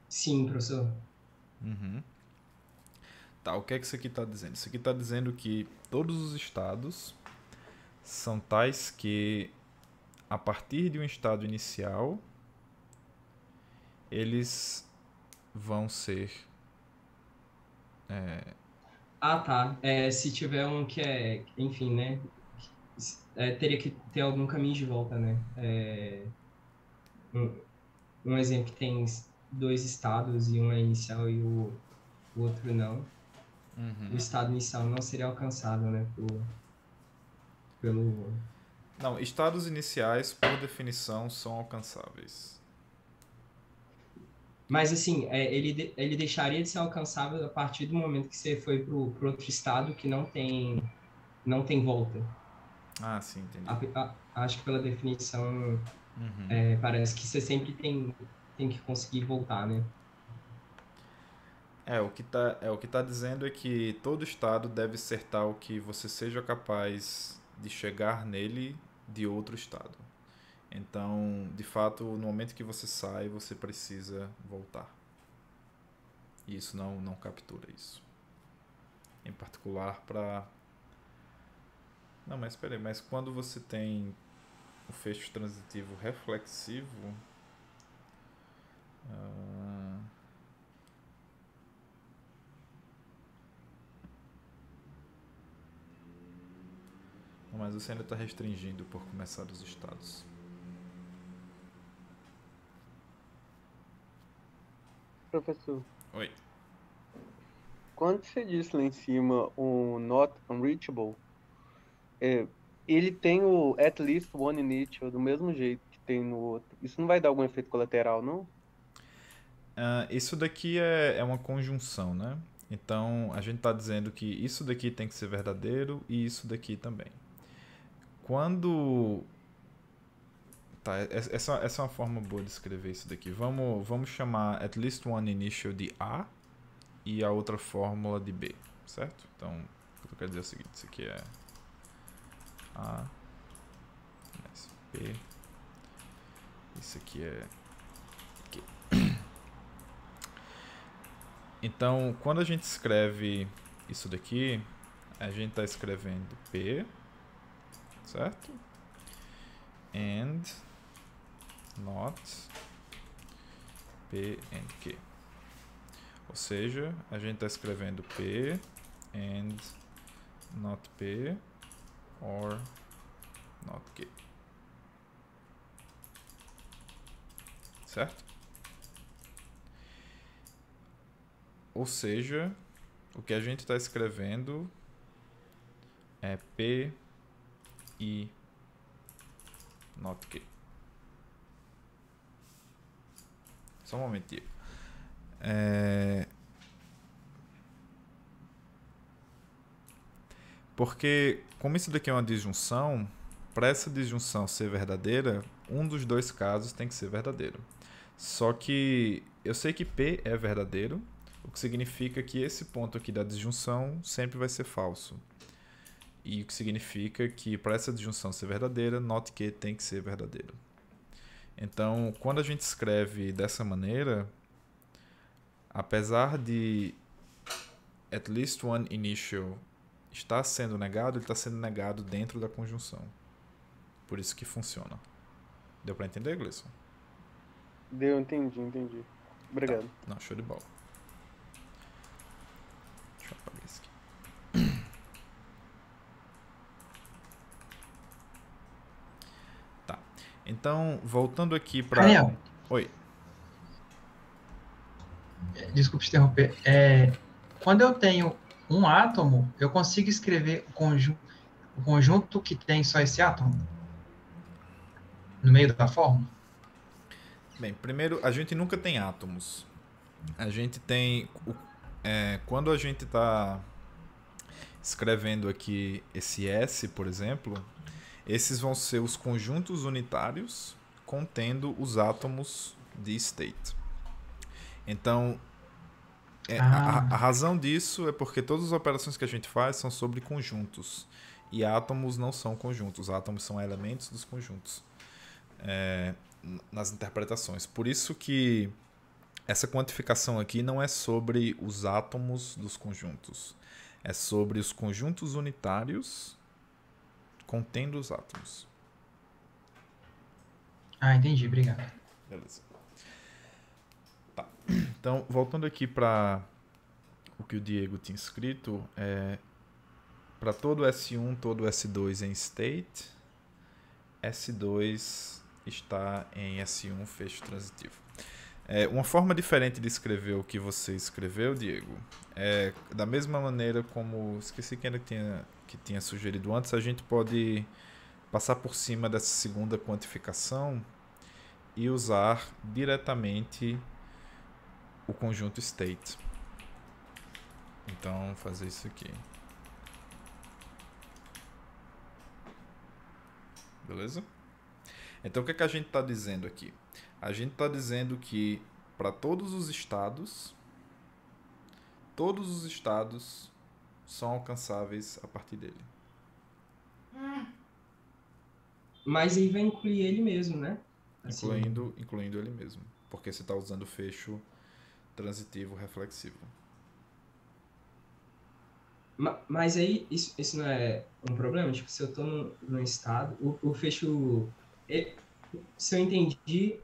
Sim, professor. Tá, o que é que isso aqui está dizendo? Isso aqui está dizendo que todos os estados são tais que, a partir de um estado inicial, eles vão ser... Tá. Se tiver um que é, enfim, né? Teria que ter algum caminho de volta, né? Um exemplo que tem 2 estados e um é inicial e o outro não. O estado inicial não seria alcançado, né? Não, estados iniciais, por definição, são alcançáveis. Mas, assim, ele deixaria de ser alcançável a partir do momento que você foi para outro estado que não tem volta. Ah, sim, entendi. Acho que pela definição, Uhum. parece que você sempre tem que conseguir voltar, né? O que tá dizendo é que todo estado deve ser tal que você seja capaz de chegar nele de outro estado. Então, de fato, no momento que você sai, você precisa voltar. E isso não captura isso. Em particular para... Não, mas espera aí, mas quando você tem o fecho transitivo reflexivo... ah, não, mas você ainda está restringindo por começar os estados. Professor, Oi. quando você disse lá em cima o not unreachable, ele tem o at least one initial do mesmo jeito que tem no outro. Isso não vai dar algum efeito colateral, não? Isso daqui é uma conjunção, né? Então, a gente está dizendo que isso daqui tem que ser verdadeiro e isso daqui também. Quando... Tá, essa é uma forma boa de escrever isso daqui. Vamos chamar at least one initial de A e a outra fórmula de B, certo? Então, o que eu quero dizer é o seguinte, isso aqui é A, mais B, isso aqui é Q. Então, quando a gente escreve isso daqui, a gente está escrevendo P, certo? And not P and Q. Ou seja, a gente está escrevendo P and not P or not Q. Certo? Ou seja, o que a gente está escrevendo é P e not Q. Só um momentinho. Porque, como isso daqui é uma disjunção, para essa disjunção ser verdadeira, um dos dois casos tem que ser verdadeiro. Só que eu sei que P é verdadeiro, o que significa que esse ponto aqui da disjunção sempre vai ser falso. E o que significa que para essa disjunção ser verdadeira, not Q tem que ser verdadeiro. Então, quando a gente escreve dessa maneira, apesar de at least one initial estar sendo negado, ele está sendo negado dentro da conjunção. Por isso que funciona. Deu para entender, Gleison? Deu, entendi. Obrigado. Tá. Não, show de bola. Deixa eu apagar isso aqui. Tá. Então, voltando aqui para... Daniel, Oi. desculpe te interromper. Quando eu tenho um átomo, eu consigo escrever o conjunto que tem só esse átomo no meio da fórmula? Bem, primeiro, a gente nunca tem átomos. A gente tem... quando a gente está escrevendo aqui esse S, por exemplo, esses vão ser os conjuntos unitários contendo os átomos de state. Então, a razão disso é porque todas as operações que a gente faz são sobre conjuntos. E átomos não são conjuntos. Átomos são elementos dos conjuntos. Nas interpretações. Por isso que essa quantificação aqui não é sobre os átomos dos conjuntos. É sobre os conjuntos unitários contendo os átomos. Entendi, obrigado. Beleza. Tá. Então, voltando aqui para o que o Diego tinha escrito, para todo S1, todo S2 em state, S2 está em S1 fecho transitivo. Uma forma diferente de escrever o que você escreveu, Diego, da mesma maneira como... Esqueci quem era que tinha sugerido antes, a gente pode passar por cima dessa segunda quantificação e usar diretamente o conjunto state. Então, fazer isso aqui. Beleza? Então, o que é que a gente está dizendo aqui? A gente está dizendo que para todos os estados são alcançáveis a partir dele. Mas aí vai incluir ele mesmo, né? Assim, Incluindo ele mesmo. Porque você está usando o fecho transitivo reflexivo. Mas aí isso não é um problema? Tipo, se eu tô num estado, o fecho... Se eu entendi,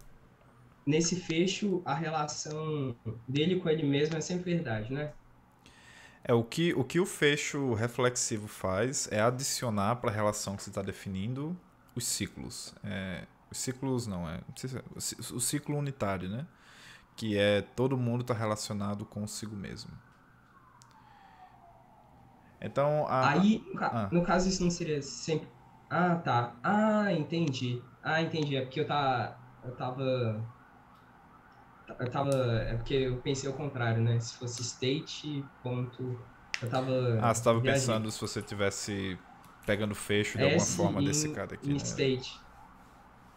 nesse fecho, a relação dele com ele mesmo é sempre verdade, né? O que o fecho reflexivo faz é adicionar para a relação que você está definindo os ciclos. Os ciclos não sei se o ciclo unitário, né? Que é todo mundo está relacionado consigo mesmo. Então, aí, no caso, isso não seria sempre... Ah, tá. Entendi. Entendi. É porque eu tava... É porque eu pensei ao contrário, né? Se fosse state, ponto... Eu tava... você estava viajei. pensando se você tivesse pegando fecho de alguma forma desse cara aqui, in né? state.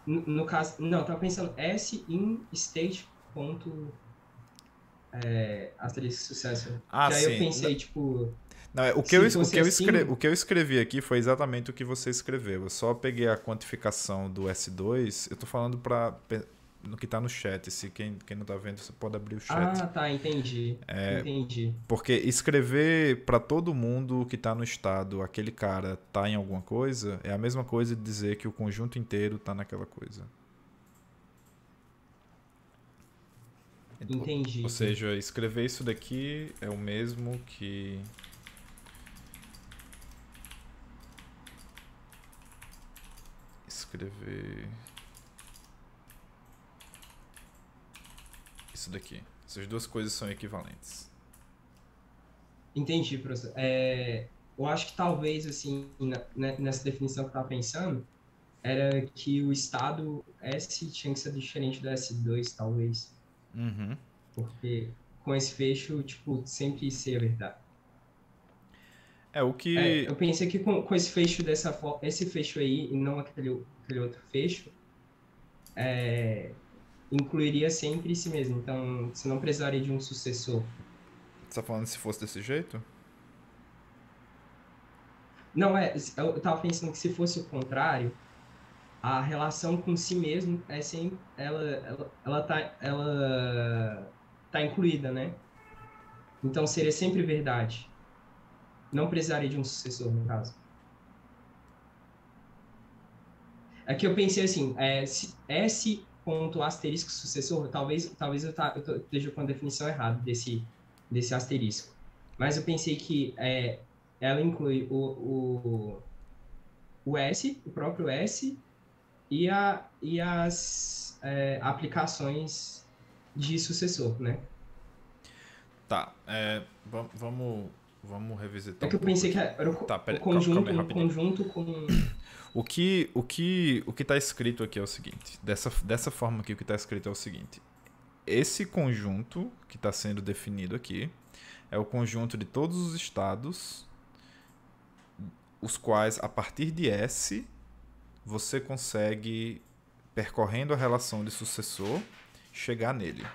No caso... Não, eu tava pensando S in state, ponto... asterisco sucesso. Que aí sim. eu pensei, tipo... Não, o que eu escrevi aqui foi exatamente o que você escreveu. Eu só peguei a quantificação do S2. Eu tô falando no que tá no chat. Se quem não tá vendo, você pode abrir o chat. Tá, entendi. Entendi. Porque escrever para todo mundo que tá no estado, aquele cara tá em alguma coisa, é a mesma coisa de dizer que o conjunto inteiro tá naquela coisa. Entendi. Ou seja, escrever isso daqui é o mesmo que... escrever isso daqui. Essas duas coisas são equivalentes. Entendi, professor. Eu acho que talvez, assim, nessa definição que eu estava pensando, era que o estado S tinha que ser diferente do S2, talvez. Uhum. Porque com esse fecho, tipo, sempre ser verdade. O que... eu pensei que com esse fecho dessa forma, esse fecho aí, e não aquele outro fecho, incluiria sempre si mesmo. Então, você não precisaria de um sucessor. Você tá falando se fosse desse jeito? Não, eu tava pensando que se fosse o contrário, a relação com si mesmo é sempre, ela tá incluída, né? Então seria sempre verdade. Não precisaria de um sucessor, no caso. É que eu pensei assim, S ponto asterisco sucessor, talvez eu esteja com a definição errada desse asterisco. Mas eu pensei que ela inclui o S, o próprio S, e as aplicações de sucessor, né? Tá, vamos revisitar. É que eu pensei que era o conjunto com... O que tá escrito aqui é o seguinte. Dessa forma aqui, o que tá escrito é o seguinte. Esse conjunto que está sendo definido aqui é o conjunto de todos os estados, os quais, a partir de S, você consegue, percorrendo a relação de sucessor, chegar nele.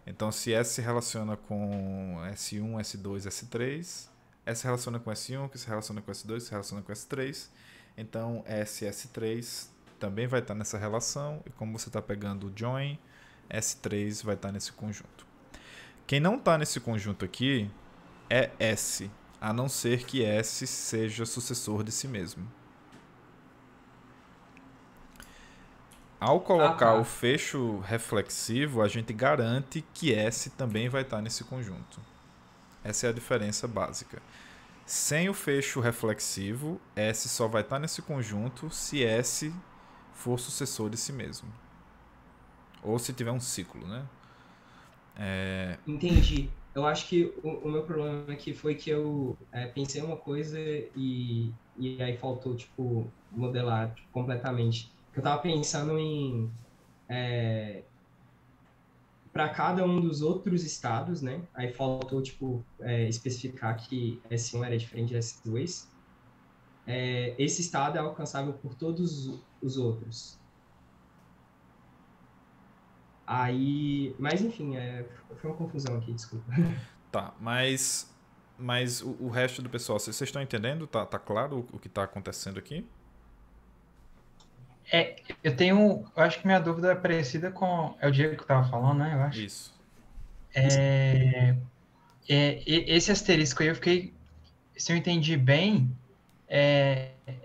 Então, se S se relaciona com S1, S2, S3, S se relaciona com S1, que se relaciona com S2, se relaciona com S3. Então, S e S3 também vai estar nessa relação. E como você está pegando o join, S3 vai estar nesse conjunto. Quem não está nesse conjunto aqui é S, a não ser que S seja sucessor de si mesmo. Ao colocar o fecho reflexivo, a gente garante que S também vai estar nesse conjunto. Essa é a diferença básica. Sem o fecho reflexivo, S só vai estar nesse conjunto se S for sucessor de si mesmo. Ou se tiver um ciclo, né? Entendi. Eu acho que o meu problema aqui foi que eu pensei uma coisa e aí faltou, tipo, modelar completamente. Eu tava pensando em... para cada um dos outros estados, né? Aí faltou, tipo, especificar que S1 era diferente de S2. Esse estado é alcançável por todos os outros. Aí, mas enfim, foi uma confusão aqui, desculpa. Tá, mas o resto do pessoal, vocês estão entendendo? Tá claro o que está acontecendo aqui? Eu acho que minha dúvida é parecida com, é o Diego que estava falando, né, eu acho. Isso. Esse asterisco aí, eu fiquei, se eu entendi bem,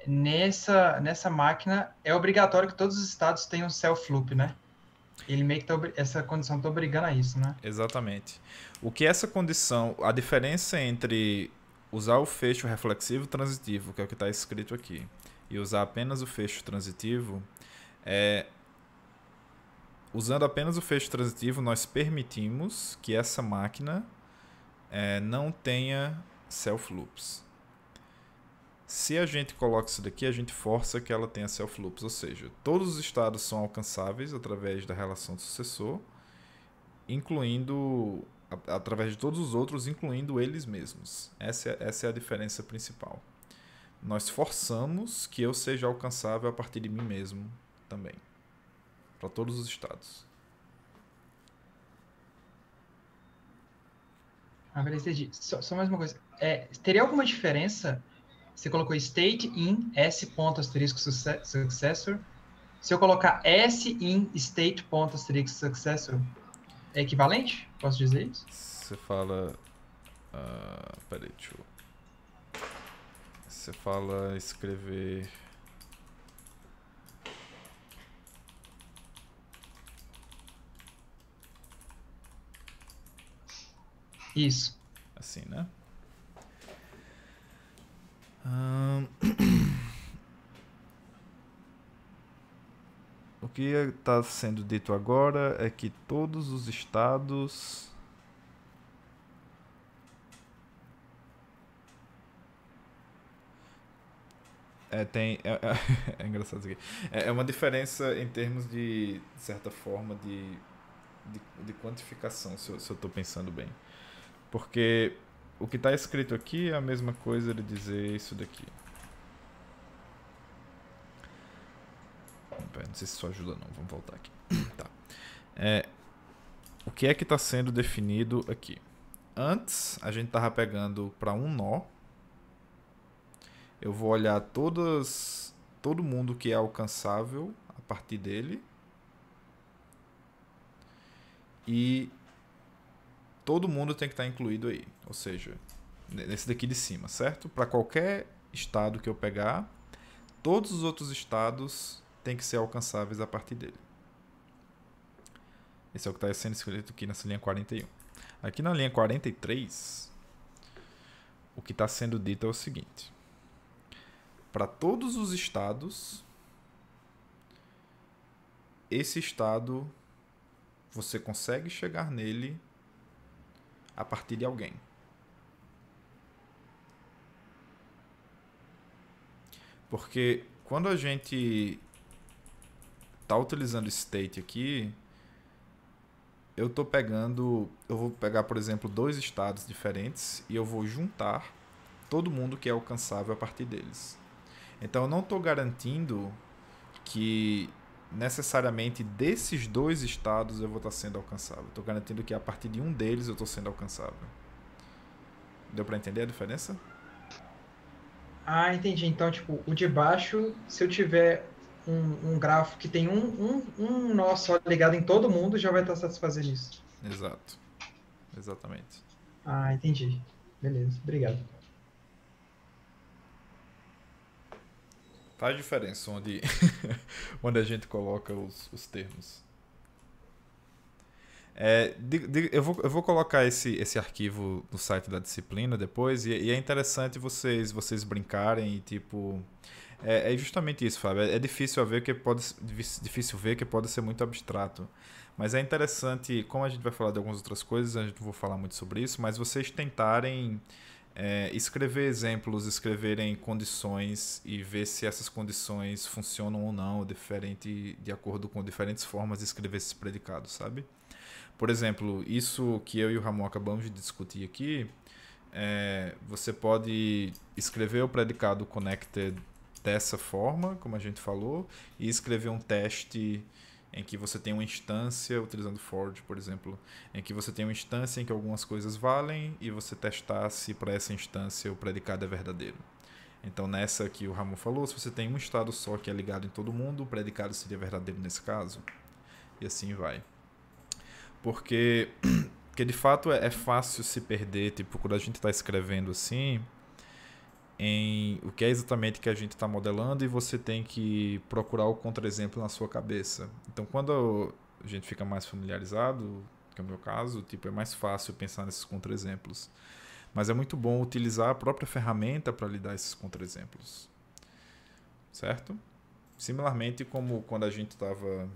nessa máquina é obrigatório que todos os estados tenham self-loop, né? Ele meio que essa condição está obrigando a isso, né? Exatamente. O que essa condição, a diferença entre usar o fecho reflexivo transitivo, que é o que está escrito aqui, e usar apenas o fecho transitivo, usando apenas o fecho transitivo, nós permitimos que essa máquina não tenha self-loops. Se a gente coloca isso daqui, a gente força que ela tenha self-loops, ou seja, todos os estados são alcançáveis através da relação do sucessor, incluindo, através de todos os outros, incluindo eles mesmos. Essa é a diferença principal. Nós forçamos que eu seja alcançável a partir de mim mesmo também, para todos os estados. Beleza, entendi. Só mais uma coisa. Teria alguma diferença? Você colocou state in S ponto asterisco successor. Se eu colocar S in state ponto asterisco successor, é equivalente? Posso dizer isso? Você fala... peraí, deixa eu... Você fala escrever... Isso. Assim, né? O que está sendo dito agora é que todos os estados... É engraçado isso aqui. É uma diferença em termos de certa forma, de quantificação, se eu estou pensando bem. Porque o que está escrito aqui é a mesma coisa de dizer isso daqui. Não sei se isso ajuda não, vamos voltar aqui. Tá. O que é que está sendo definido aqui? Antes, a gente estava pegando para um nó. Eu vou olhar todo mundo que é alcançável a partir dele. E todo mundo tem que estar incluído aí. Ou seja, nesse daqui de cima, certo? Para qualquer estado que eu pegar, todos os outros estados têm que ser alcançáveis a partir dele. Esse é o que está sendo escrito aqui nessa linha 41. Aqui na linha 43, o que está sendo dito é o seguinte. Para todos os estados, esse estado, você consegue chegar nele a partir de alguém. Porque quando a gente está utilizando state aqui, eu vou pegar, por exemplo, 2 estados diferentes e eu vou juntar todo mundo que é alcançável a partir deles. Então eu não estou garantindo que necessariamente desses 2 estados eu vou estar sendo alcançável. Estou garantindo que a partir de um deles eu estou sendo alcançável. Deu para entender a diferença? Entendi. Então, tipo, o de baixo, se eu tiver um grafo que tem um nó só ligado em todo mundo, já vai estar satisfazendo isso. Exato. Exatamente. Entendi. Beleza, obrigado. Faz diferença onde a gente coloca os termos. Eu vou colocar esse arquivo no site da disciplina depois, e é interessante vocês brincarem e tipo... É justamente isso, Fábio. É difícil ver que pode ser muito abstrato. Mas é interessante, como a gente vai falar de algumas outras coisas, a gente não vou falar muito sobre isso, mas vocês tentarem escrever exemplos, escreverem condições e ver se essas condições funcionam ou não, de acordo com diferentes formas de escrever esses predicados, sabe? Por exemplo, isso que eu e o Ramon acabamos de discutir aqui, você pode escrever o predicado connected dessa forma, como a gente falou, e escrever um teste em que você tem uma instância, utilizando Forge, por exemplo, em que você tem uma instância em que algumas coisas valem e você testar se para essa instância o predicado é verdadeiro. Então, nessa que o Ramon falou, se você tem um estado só que é ligado em todo mundo, o predicado seria verdadeiro nesse caso. E assim vai. Porque de fato é fácil se perder, tipo, quando a gente está escrevendo assim, em o que é exatamente que a gente está modelando, e você tem que procurar o contra-exemplo na sua cabeça. Então, quando a gente fica mais familiarizado, que é o meu caso, tipo, é mais fácil pensar nesses contra-exemplos. Mas é muito bom utilizar a própria ferramenta para lhe dar esses contra-exemplos. Certo? Similarmente como quando a gente estava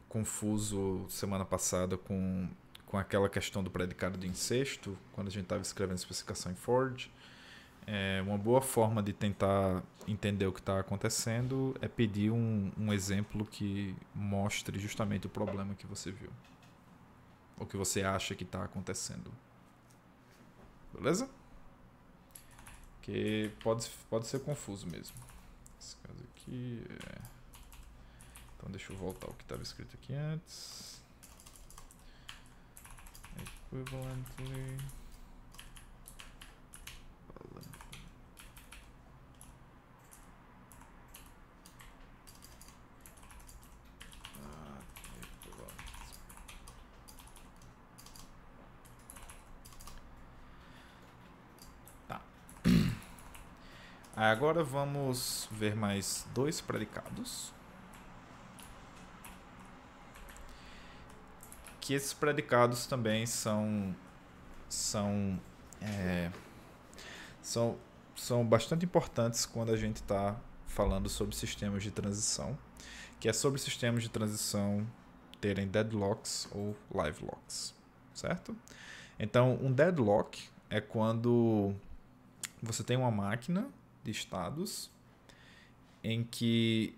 confuso semana passada com aquela questão do predicado de incesto, quando a gente estava escrevendo a especificação em Forge, uma boa forma de tentar entender o que está acontecendo é pedir um exemplo que mostre justamente o problema que você viu, ou que você acha que está acontecendo. Beleza? Que pode ser confuso mesmo. Esse caso aqui Então deixa eu voltar ao que estava escrito aqui antes. Equivalently. Tá. Agora vamos ver mais dois predicados. Que esses predicados também são bastante importantes quando a gente está falando sobre sistemas de transição, que é sobre sistemas de transição terem deadlocks ou live locks, certo? Então, um deadlock é quando você tem uma máquina de estados em que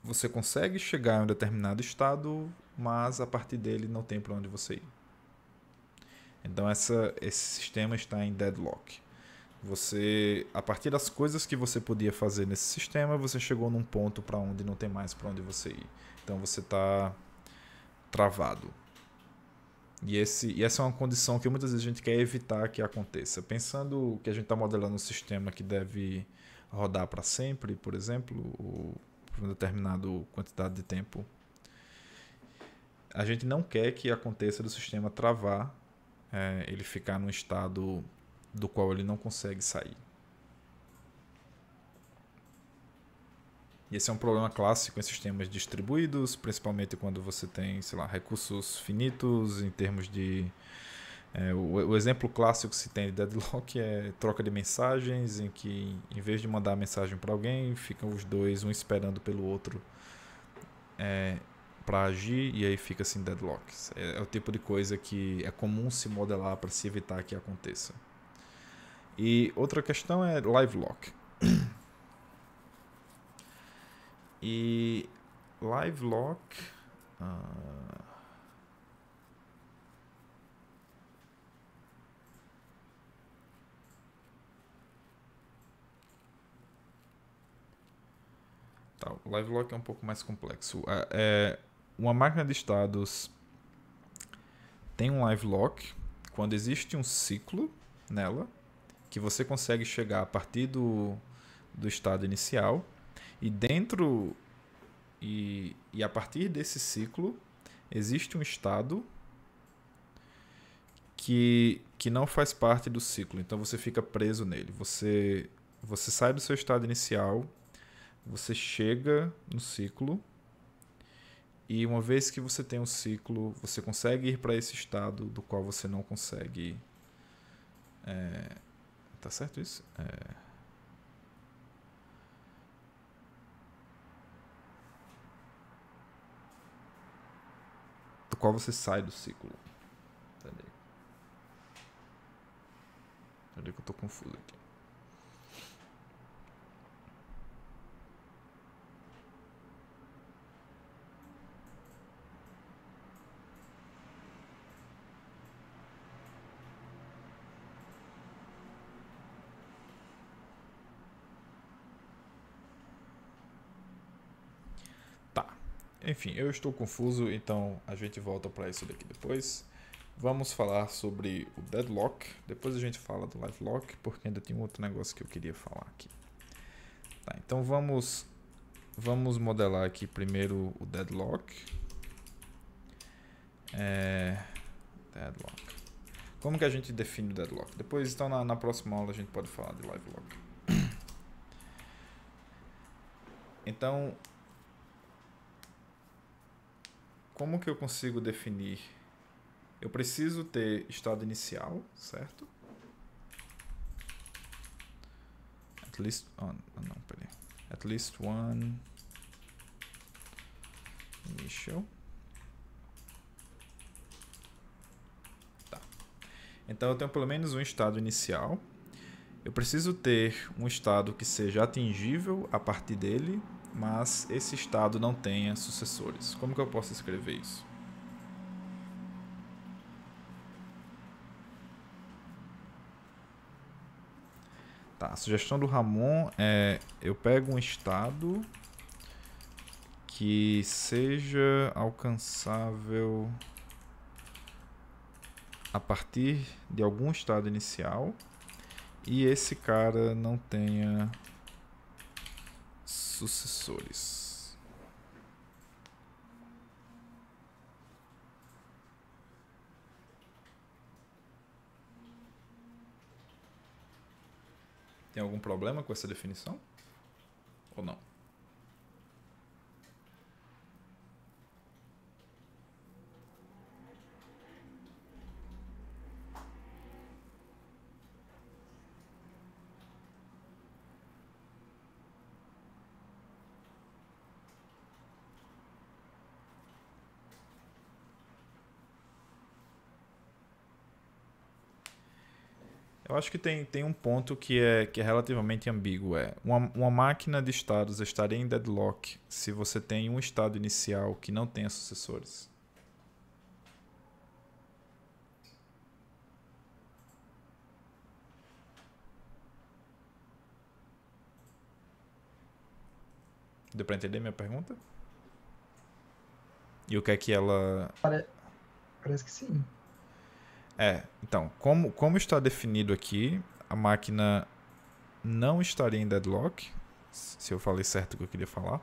você consegue chegar a um determinado estado, mas a partir dele não tem para onde você ir. Então esse sistema está em deadlock. A partir das coisas que você podia fazer nesse sistema, você chegou num ponto para onde não tem mais para onde você ir. Então você está travado. E essa é uma condição que muitas vezes a gente quer evitar que aconteça. Pensando que a gente está modelando um sistema que deve rodar para sempre, por exemplo, ou por uma determinada quantidade de tempo, a gente não quer que aconteça do sistema travar, ele ficar num estado do qual ele não consegue sair. E esse é um problema clássico em sistemas distribuídos, principalmente quando você tem, sei lá, recursos finitos em termos de... o exemplo clássico que se tem de deadlock é troca de mensagens, em que em vez de mandar a mensagem para alguém, ficam os dois, um esperando pelo outro para agir, e aí fica assim deadlocks. É o tipo de coisa que é comum se modelar para se evitar que aconteça. E outra questão é live lock. E live lock tá, o live lock é um pouco mais complexo. Uma máquina de estados tem um live lock quando existe um ciclo nela que você consegue chegar a partir do estado inicial, e dentro e a partir desse ciclo existe um estado que não faz parte do ciclo, então você fica preso nele. Você sai do seu estado inicial, você chega no ciclo, e uma vez que você tem um ciclo, você consegue ir para esse estado do qual você não consegue... Tá certo isso? Do qual você sai do ciclo. tô confuso aqui. Enfim, eu estou confuso, então a gente volta para isso daqui depois. Vamos falar sobre o deadlock. Depois a gente fala do livelock, porque ainda tem um outro negócio que eu queria falar aqui. Tá, então vamos modelar aqui primeiro o deadlock. Deadlock. Como que a gente define o deadlock? Depois, então, na próxima aula a gente pode falar de livelock. Então, como que eu consigo definir? Eu preciso ter estado inicial, certo? At least one initial. Tá. Então eu tenho pelo menos um estado inicial. Eu preciso ter um estado que seja atingível a partir dele, mas esse estado não tenha sucessores. Como que eu posso escrever isso? Tá, a sugestão do Ramon é: eu pego um estado que seja alcançável a partir de algum estado inicial e esse cara não tenha sucessores. Tem algum problema com essa definição? Ou não? Eu acho que tem um ponto que é relativamente ambíguo. Uma máquina de estados estaria em deadlock se você tem um estado inicial que não tenha sucessores. Deu para entender minha pergunta? E o que é que ela... Parece que sim. Então, como está definido aqui, a máquina não estaria em deadlock, se eu falei certo o que eu queria falar,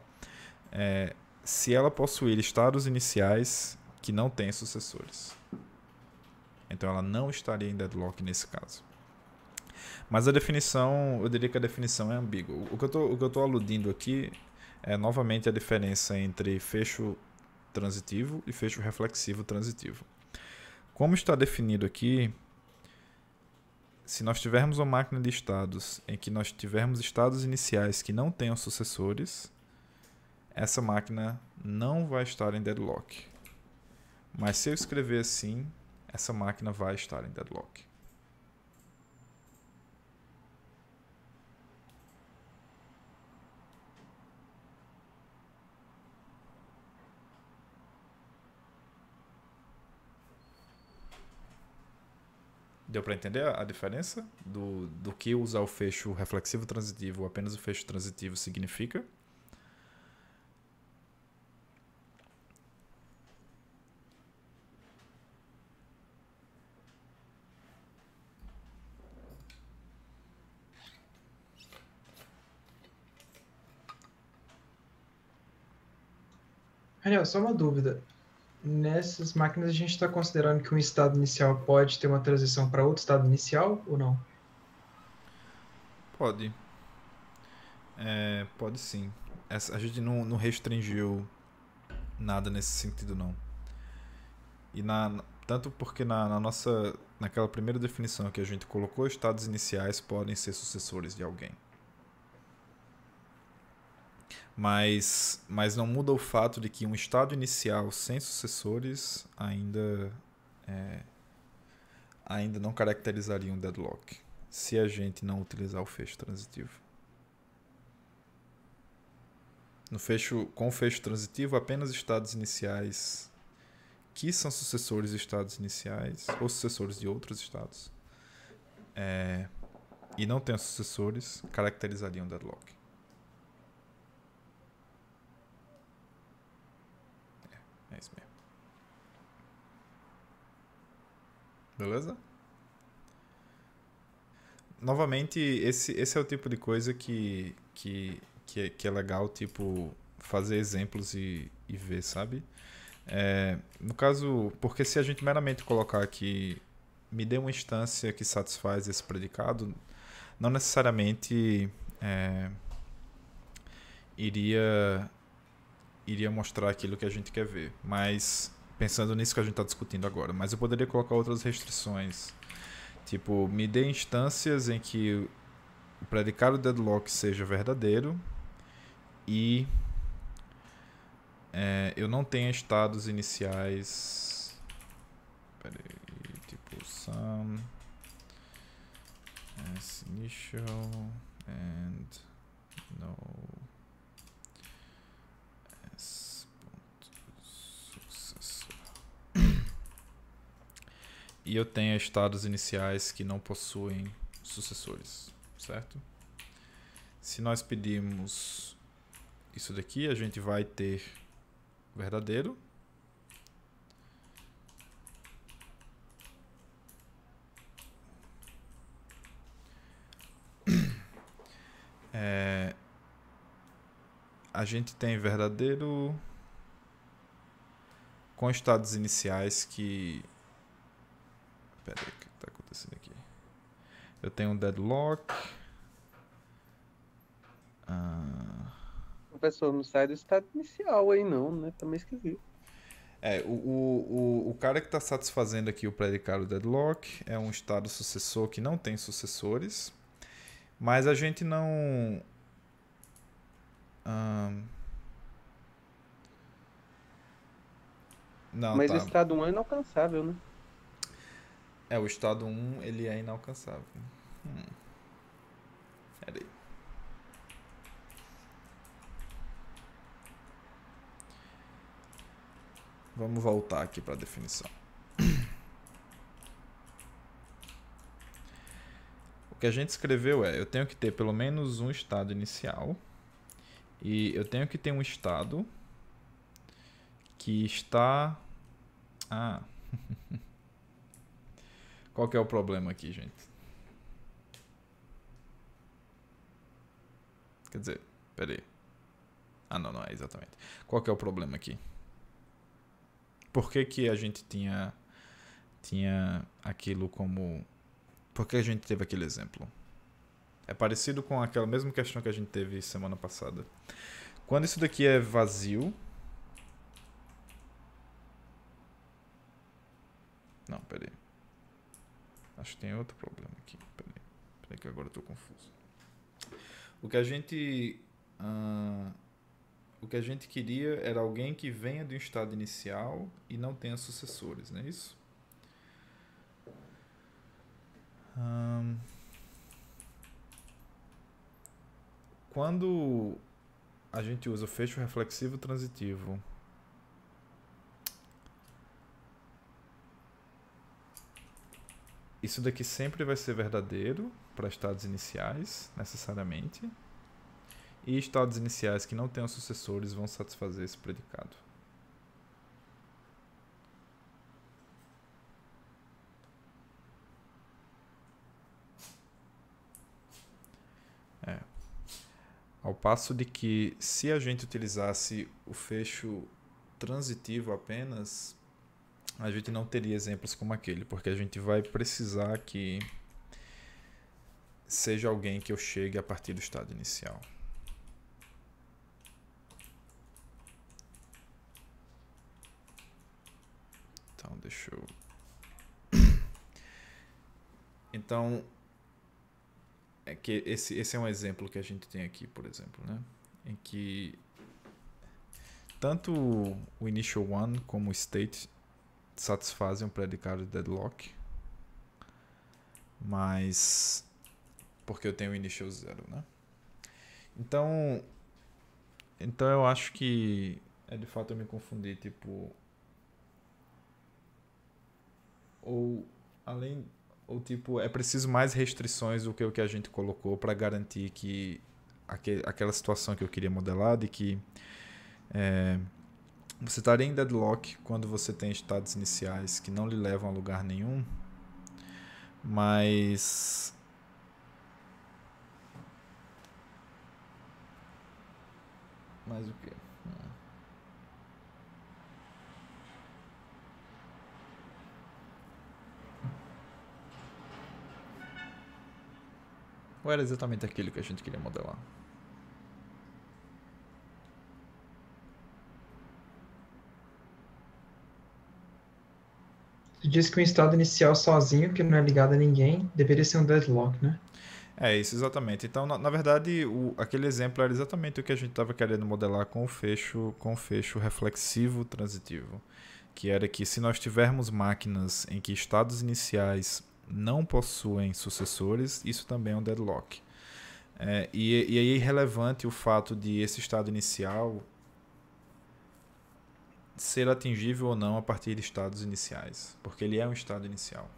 se ela possuir estados iniciais que não têm sucessores. Então ela não estaria em deadlock nesse caso. Mas a definição, eu diria que a definição é ambígua. O que eu estou aludindo aqui é novamente a diferença entre fecho transitivo e fecho reflexivo transitivo. Como está definido aqui, se nós tivermos uma máquina de estados em que nós tivermos estados iniciais que não tenham sucessores, essa máquina não vai estar em deadlock. Mas se eu escrever assim, essa máquina vai estar em deadlock. Deu para entender a diferença do que usar o fecho reflexivo transitivo ou apenas o fecho transitivo significa? Daniel, só uma dúvida. Nessas máquinas a gente está considerando que um estado inicial pode ter uma transição para outro estado inicial ou não? Pode. Pode sim. A gente não restringiu nada nesse sentido, não. E tanto porque naquela primeira definição que a gente colocou, estados iniciais podem ser sucessores de alguém. Mas não muda o fato de que um estado inicial sem sucessores ainda não caracterizaria um deadlock. se a gente não utilizar o fecho transitivo. Com o fecho transitivo, apenas estados iniciais que são sucessores de estados iniciais ou sucessores de outros estados e não tenham sucessores caracterizariam deadlock. É isso mesmo. Beleza? Novamente, esse é o tipo de coisa que é legal, tipo, fazer exemplos e ver, sabe? No caso, porque se a gente meramente colocar aqui, me dê uma instância que satisfaz esse predicado, não necessariamente iria mostrar aquilo que a gente quer ver. Mas, pensando nisso que a gente está discutindo agora, mas eu poderia colocar outras restrições. Tipo, me dê instâncias em que o predicado deadlock seja verdadeiro e eu não tenha estados iniciais. Peraí, tipo some as initial and no as successor. E eu tenha estados iniciais que não possuem sucessores, certo? Se nós pedirmos isso daqui, a gente vai ter verdadeiro. A gente tem verdadeiro com estados iniciais que... Pera aí, o que está acontecendo aqui? Eu tenho um deadlock. Professor, não sai do estado inicial aí não, né? Tá meio esquisito. O cara que está satisfazendo aqui o predicado deadlock é um estado sucessor que não tem sucessores, mas a gente não... não, Mas tá. o estado 1 é inalcançável, né? O estado 1 ele é inalcançável. Peraí. Vamos voltar aqui para a definição. O que a gente escreveu eu tenho que ter pelo menos um estado inicial e eu tenho que ter um estado que está... Qual que é o problema aqui, gente? Quer dizer, peraí. Não é exatamente. Qual que é o problema aqui? Por que a gente tinha aquilo como... Por que a gente teve aquele exemplo? É parecido com aquela mesma questão que a gente teve semana passada. Quando isso daqui é vazio... Não, peraí. Acho que tem outro problema aqui. Peraí que agora eu tô confuso. O que a gente queria era alguém que venha de um estado inicial e não tenha sucessores, não é isso? Quando a gente usa o fecho reflexivo transitivo, isso daqui sempre vai ser verdadeiro para estados iniciais, necessariamente. E estados iniciais que não tenham sucessores vão satisfazer esse predicado. Ao passo de que, se a gente utilizasse o fecho transitivo apenas, a gente não teria exemplos como aquele, porque a gente vai precisar que seja alguém que eu chegue a partir do estado inicial. Então, deixa eu... Então, que esse é um exemplo que a gente tem aqui, por exemplo, né? Em que tanto o initial one como o state satisfazem o predicado deadlock, mas porque eu tenho o initial 0, né? Então eu acho que de fato eu me confundi, tipo, ou além, ou tipo, é preciso mais restrições do que o que a gente colocou para garantir que aquela situação que eu queria modelar, de que você estaria em deadlock quando você tem estados iniciais que não lhe levam a lugar nenhum, mas o quê? Ou era exatamente aquilo que a gente queria modelar? Tu disse que um estado inicial sozinho, que não é ligado a ninguém, deveria ser um deadlock, né? É isso, exatamente. Então, na verdade, aquele exemplo era exatamente o que a gente estava querendo modelar com o fecho reflexivo transitivo, que era que se nós tivermos máquinas em que estados iniciais não possuem sucessores, isso também é um deadlock. E aí é irrelevante o fato de esse estado inicial ser atingível ou não a partir de estados iniciais, porque ele é um estado inicial.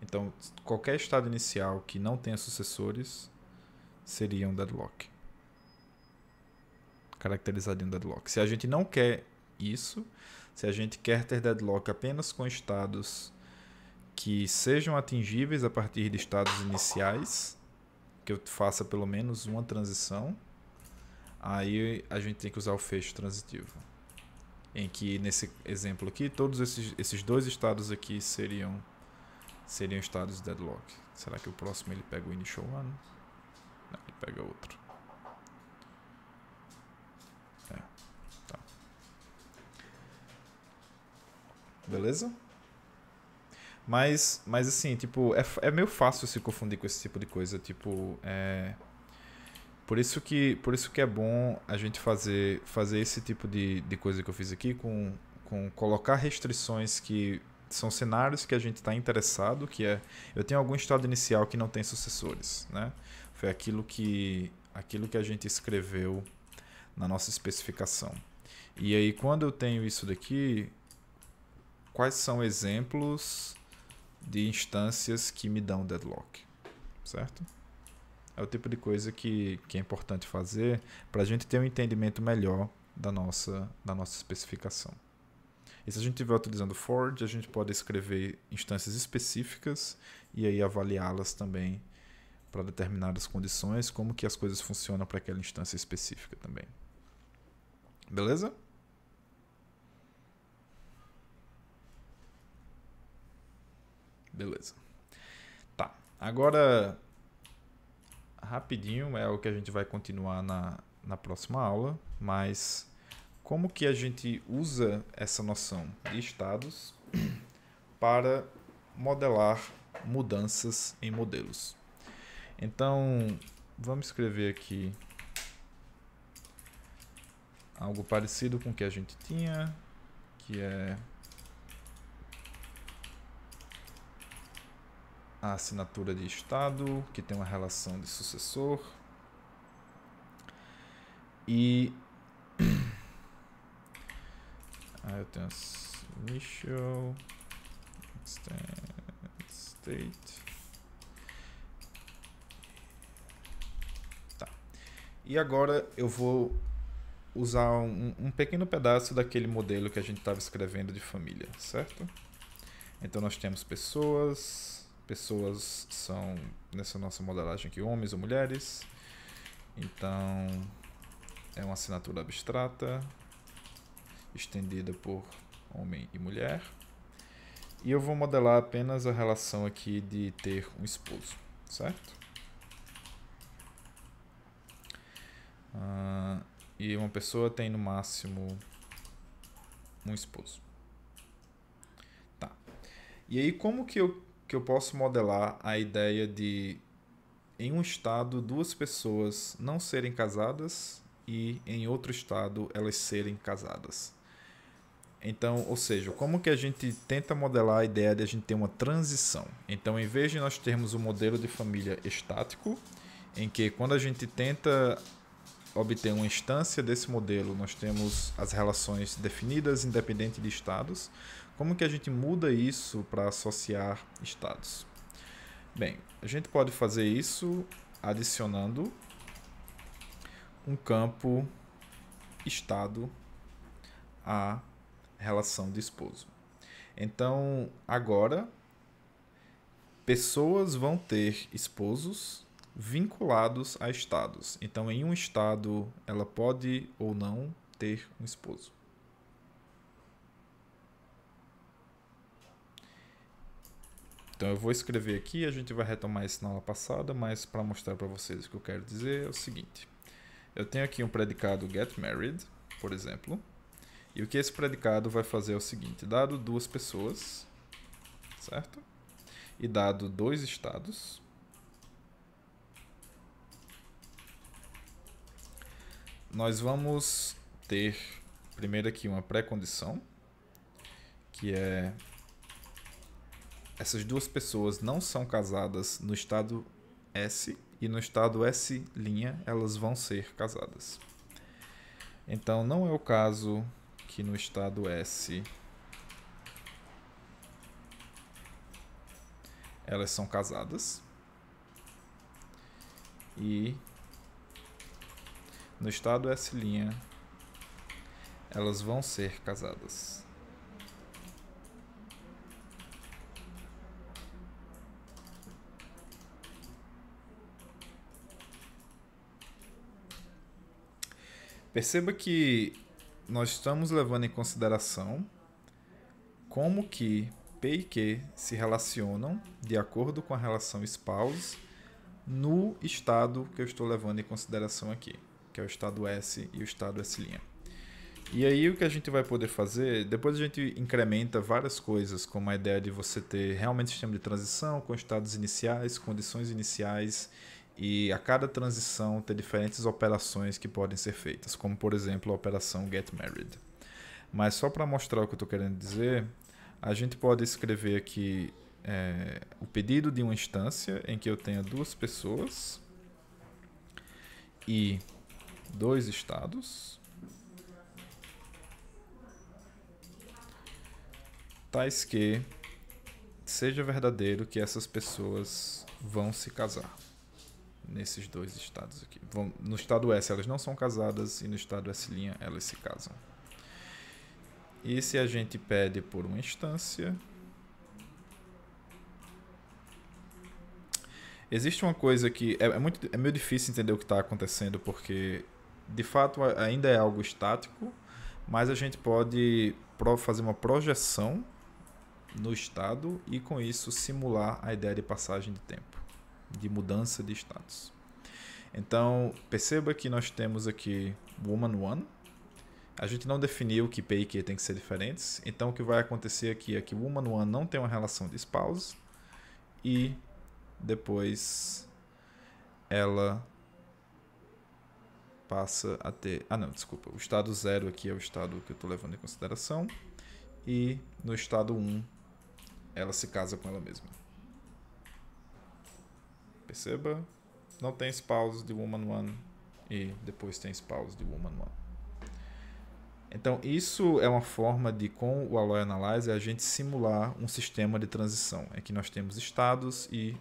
Então, qualquer estado inicial que não tenha sucessores seria um deadlock. Caracterizado em um deadlock. Se a gente não quer isso, se a gente quer ter deadlock apenas com estados que sejam atingíveis a partir de estados iniciais, que eu faça pelo menos uma transição, aí a gente tem que usar o fecho transitivo. Em que, nesse exemplo aqui, todos esses dois estados aqui seriam estados de deadlock. Será que o próximo ele pega o initial one? Não, ele pega outro. Tá. Beleza? Mas assim, tipo, é meio fácil se confundir com esse tipo de coisa. Tipo, por isso que é bom a gente fazer esse tipo de coisa que eu fiz aqui com colocar restrições que são cenários que a gente está interessado, que é, eu tenho algum estado inicial que não tem sucessores, né? Foi aquilo que a gente escreveu na nossa especificação. E aí, quando eu tenho isso daqui, quais são exemplos de instâncias que me dão deadlock, certo? É o tipo de coisa que é importante fazer para a gente ter um entendimento melhor da nossa especificação. E se a gente estiver utilizando for, a gente pode escrever instâncias específicas e aí avaliá-las também para determinadas condições, como que as coisas funcionam para aquela instância específica também. Beleza? Beleza. Tá. Agora, rapidinho, é o que a gente vai continuar na próxima aula, mas como que a gente usa essa noção de estados para modelar mudanças em modelos. Então, vamos escrever aqui algo parecido com o que a gente tinha, que é a assinatura de estado, que tem uma relação de sucessor. E aí eu tenho initial, extend state. Tá. E agora eu vou usar um pequeno pedaço daquele modelo que a gente estava escrevendo de família, certo? Então nós temos pessoas são, nessa nossa modelagem aqui, homens ou mulheres. Então é uma assinatura abstrata estendida por homem e mulher. E eu vou modelar apenas a relação aqui de ter um esposo, certo? E uma pessoa tem no máximo um esposo. Tá. E aí como que eu posso modelar a ideia de, em um estado, duas pessoas não serem casadas e em outro estado elas serem casadas? Então, ou seja, como que a gente tenta modelar a ideia de a gente ter uma transição? Então, em vez de nós termos um modelo de família estático, em que quando a gente tenta obter uma instância desse modelo, nós temos as relações definidas independente de estados, como que a gente muda isso para associar estados? Bem, a gente pode fazer isso adicionando um campo estado à relação de esposo. Então, agora, pessoas vão ter esposos vinculados a estados. Então, em um estado, ela pode ou não ter um esposo. Então, eu vou escrever aqui, a gente vai retomar isso na aula passada, mas para mostrar para vocês o que eu quero dizer é o seguinte. Eu tenho aqui um predicado get married, por exemplo, e o que esse predicado vai fazer é o seguinte: dado duas pessoas, certo? E dado dois estados, nós vamos ter primeiro aqui uma pré-condição, que é essas duas pessoas não são casadas no estado S, e no estado S' elas vão ser casadas. Então não é o caso que no estado S elas são casadas, e no estado S' elas vão ser casadas. Perceba que nós estamos levando em consideração como que P e Q se relacionam de acordo com a relação spouse no estado que eu estou levando em consideração aqui, que é o estado S e o estado S'. E aí o que a gente vai poder fazer, depois a gente incrementa várias coisas, como a ideia de você ter realmente sistema de transição com estados iniciais, condições iniciais, e a cada transição ter diferentes operações que podem ser feitas, como por exemplo a operação get married. Mas só para mostrar o que eu estou querendo dizer, a gente pode escrever aqui o pedido de uma instância em que eu tenha duas pessoas e dois estados, tais que seja verdadeiro que essas pessoas vão se casar. Nesses dois estados aqui. No estado S elas não são casadas e no estado S' elas se casam. E se a gente pede por uma instância, existe uma coisa que é meio difícil entender o que está acontecendo, porque de fato ainda é algo estático, mas a gente pode fazer uma projeção no estado e com isso simular a ideia de passagem de tempo, de mudança de status. Então, perceba que nós temos aqui woman 1. A gente não definiu que P e Q tem que ser diferentes. Então, o que vai acontecer aqui é que woman 1 não tem uma relação de spouse e depois ela passa a ter... o estado 0 aqui é o estado que eu estou levando em consideração, e no estado 1 ela se casa com ela mesma. Perceba, não tem spouse de woman 1 e depois tem spouse de woman 1. Então isso é uma forma de, com o Alloy Analyzer, a gente simular um sistema de transição, em que nós temos estados e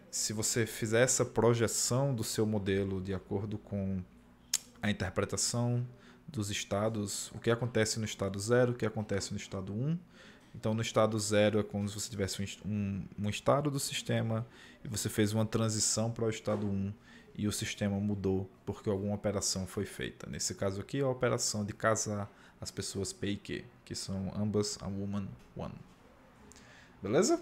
se você fizer essa projeção do seu modelo de acordo com a interpretação dos estados, o que acontece no estado 0, o que acontece no estado 1. Então, no estado 0 é como se você tivesse um estado do sistema e você fez uma transição para o estado 1 e o sistema mudou porque alguma operação foi feita. Nesse caso aqui, a operação de casar as pessoas P e Q, que são ambas a woman 1. Beleza?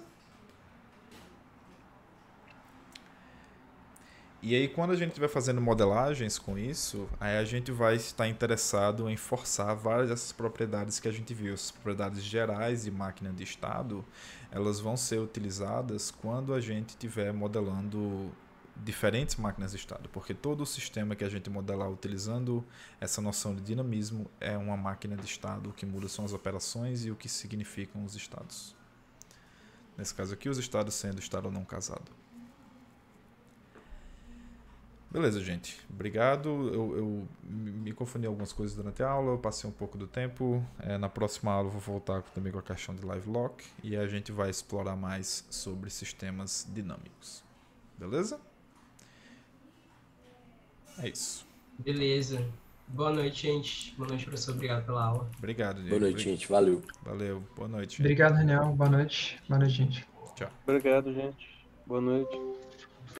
E aí, quando a gente vai fazendo modelagens com isso, aí a gente vai estar interessado em forçar várias dessas propriedades que a gente viu. As propriedades gerais de máquina de estado, elas vão ser utilizadas quando a gente estiver modelando diferentes máquinas de estado, porque todo o sistema que a gente modelar utilizando essa noção de dinamismo é uma máquina de estado. O que muda são as operações e o que significam os estados. Nesse caso aqui, os estados sendo estado ou não casado. Beleza, gente. Obrigado. Eu me confundi em algumas coisas durante a aula, eu passei um pouco do tempo. Na próxima aula eu vou voltar também com a questão de live lock e a gente vai explorar mais sobre sistemas dinâmicos. Beleza? É isso. Beleza. Boa noite, gente. Boa noite, professor. Obrigado pela aula. Obrigado, Diego. Boa noite, gente. Valeu. Valeu. Boa noite. Obrigado, Daniel. Boa noite. Boa noite, gente. Tchau. Obrigado, gente. Boa noite.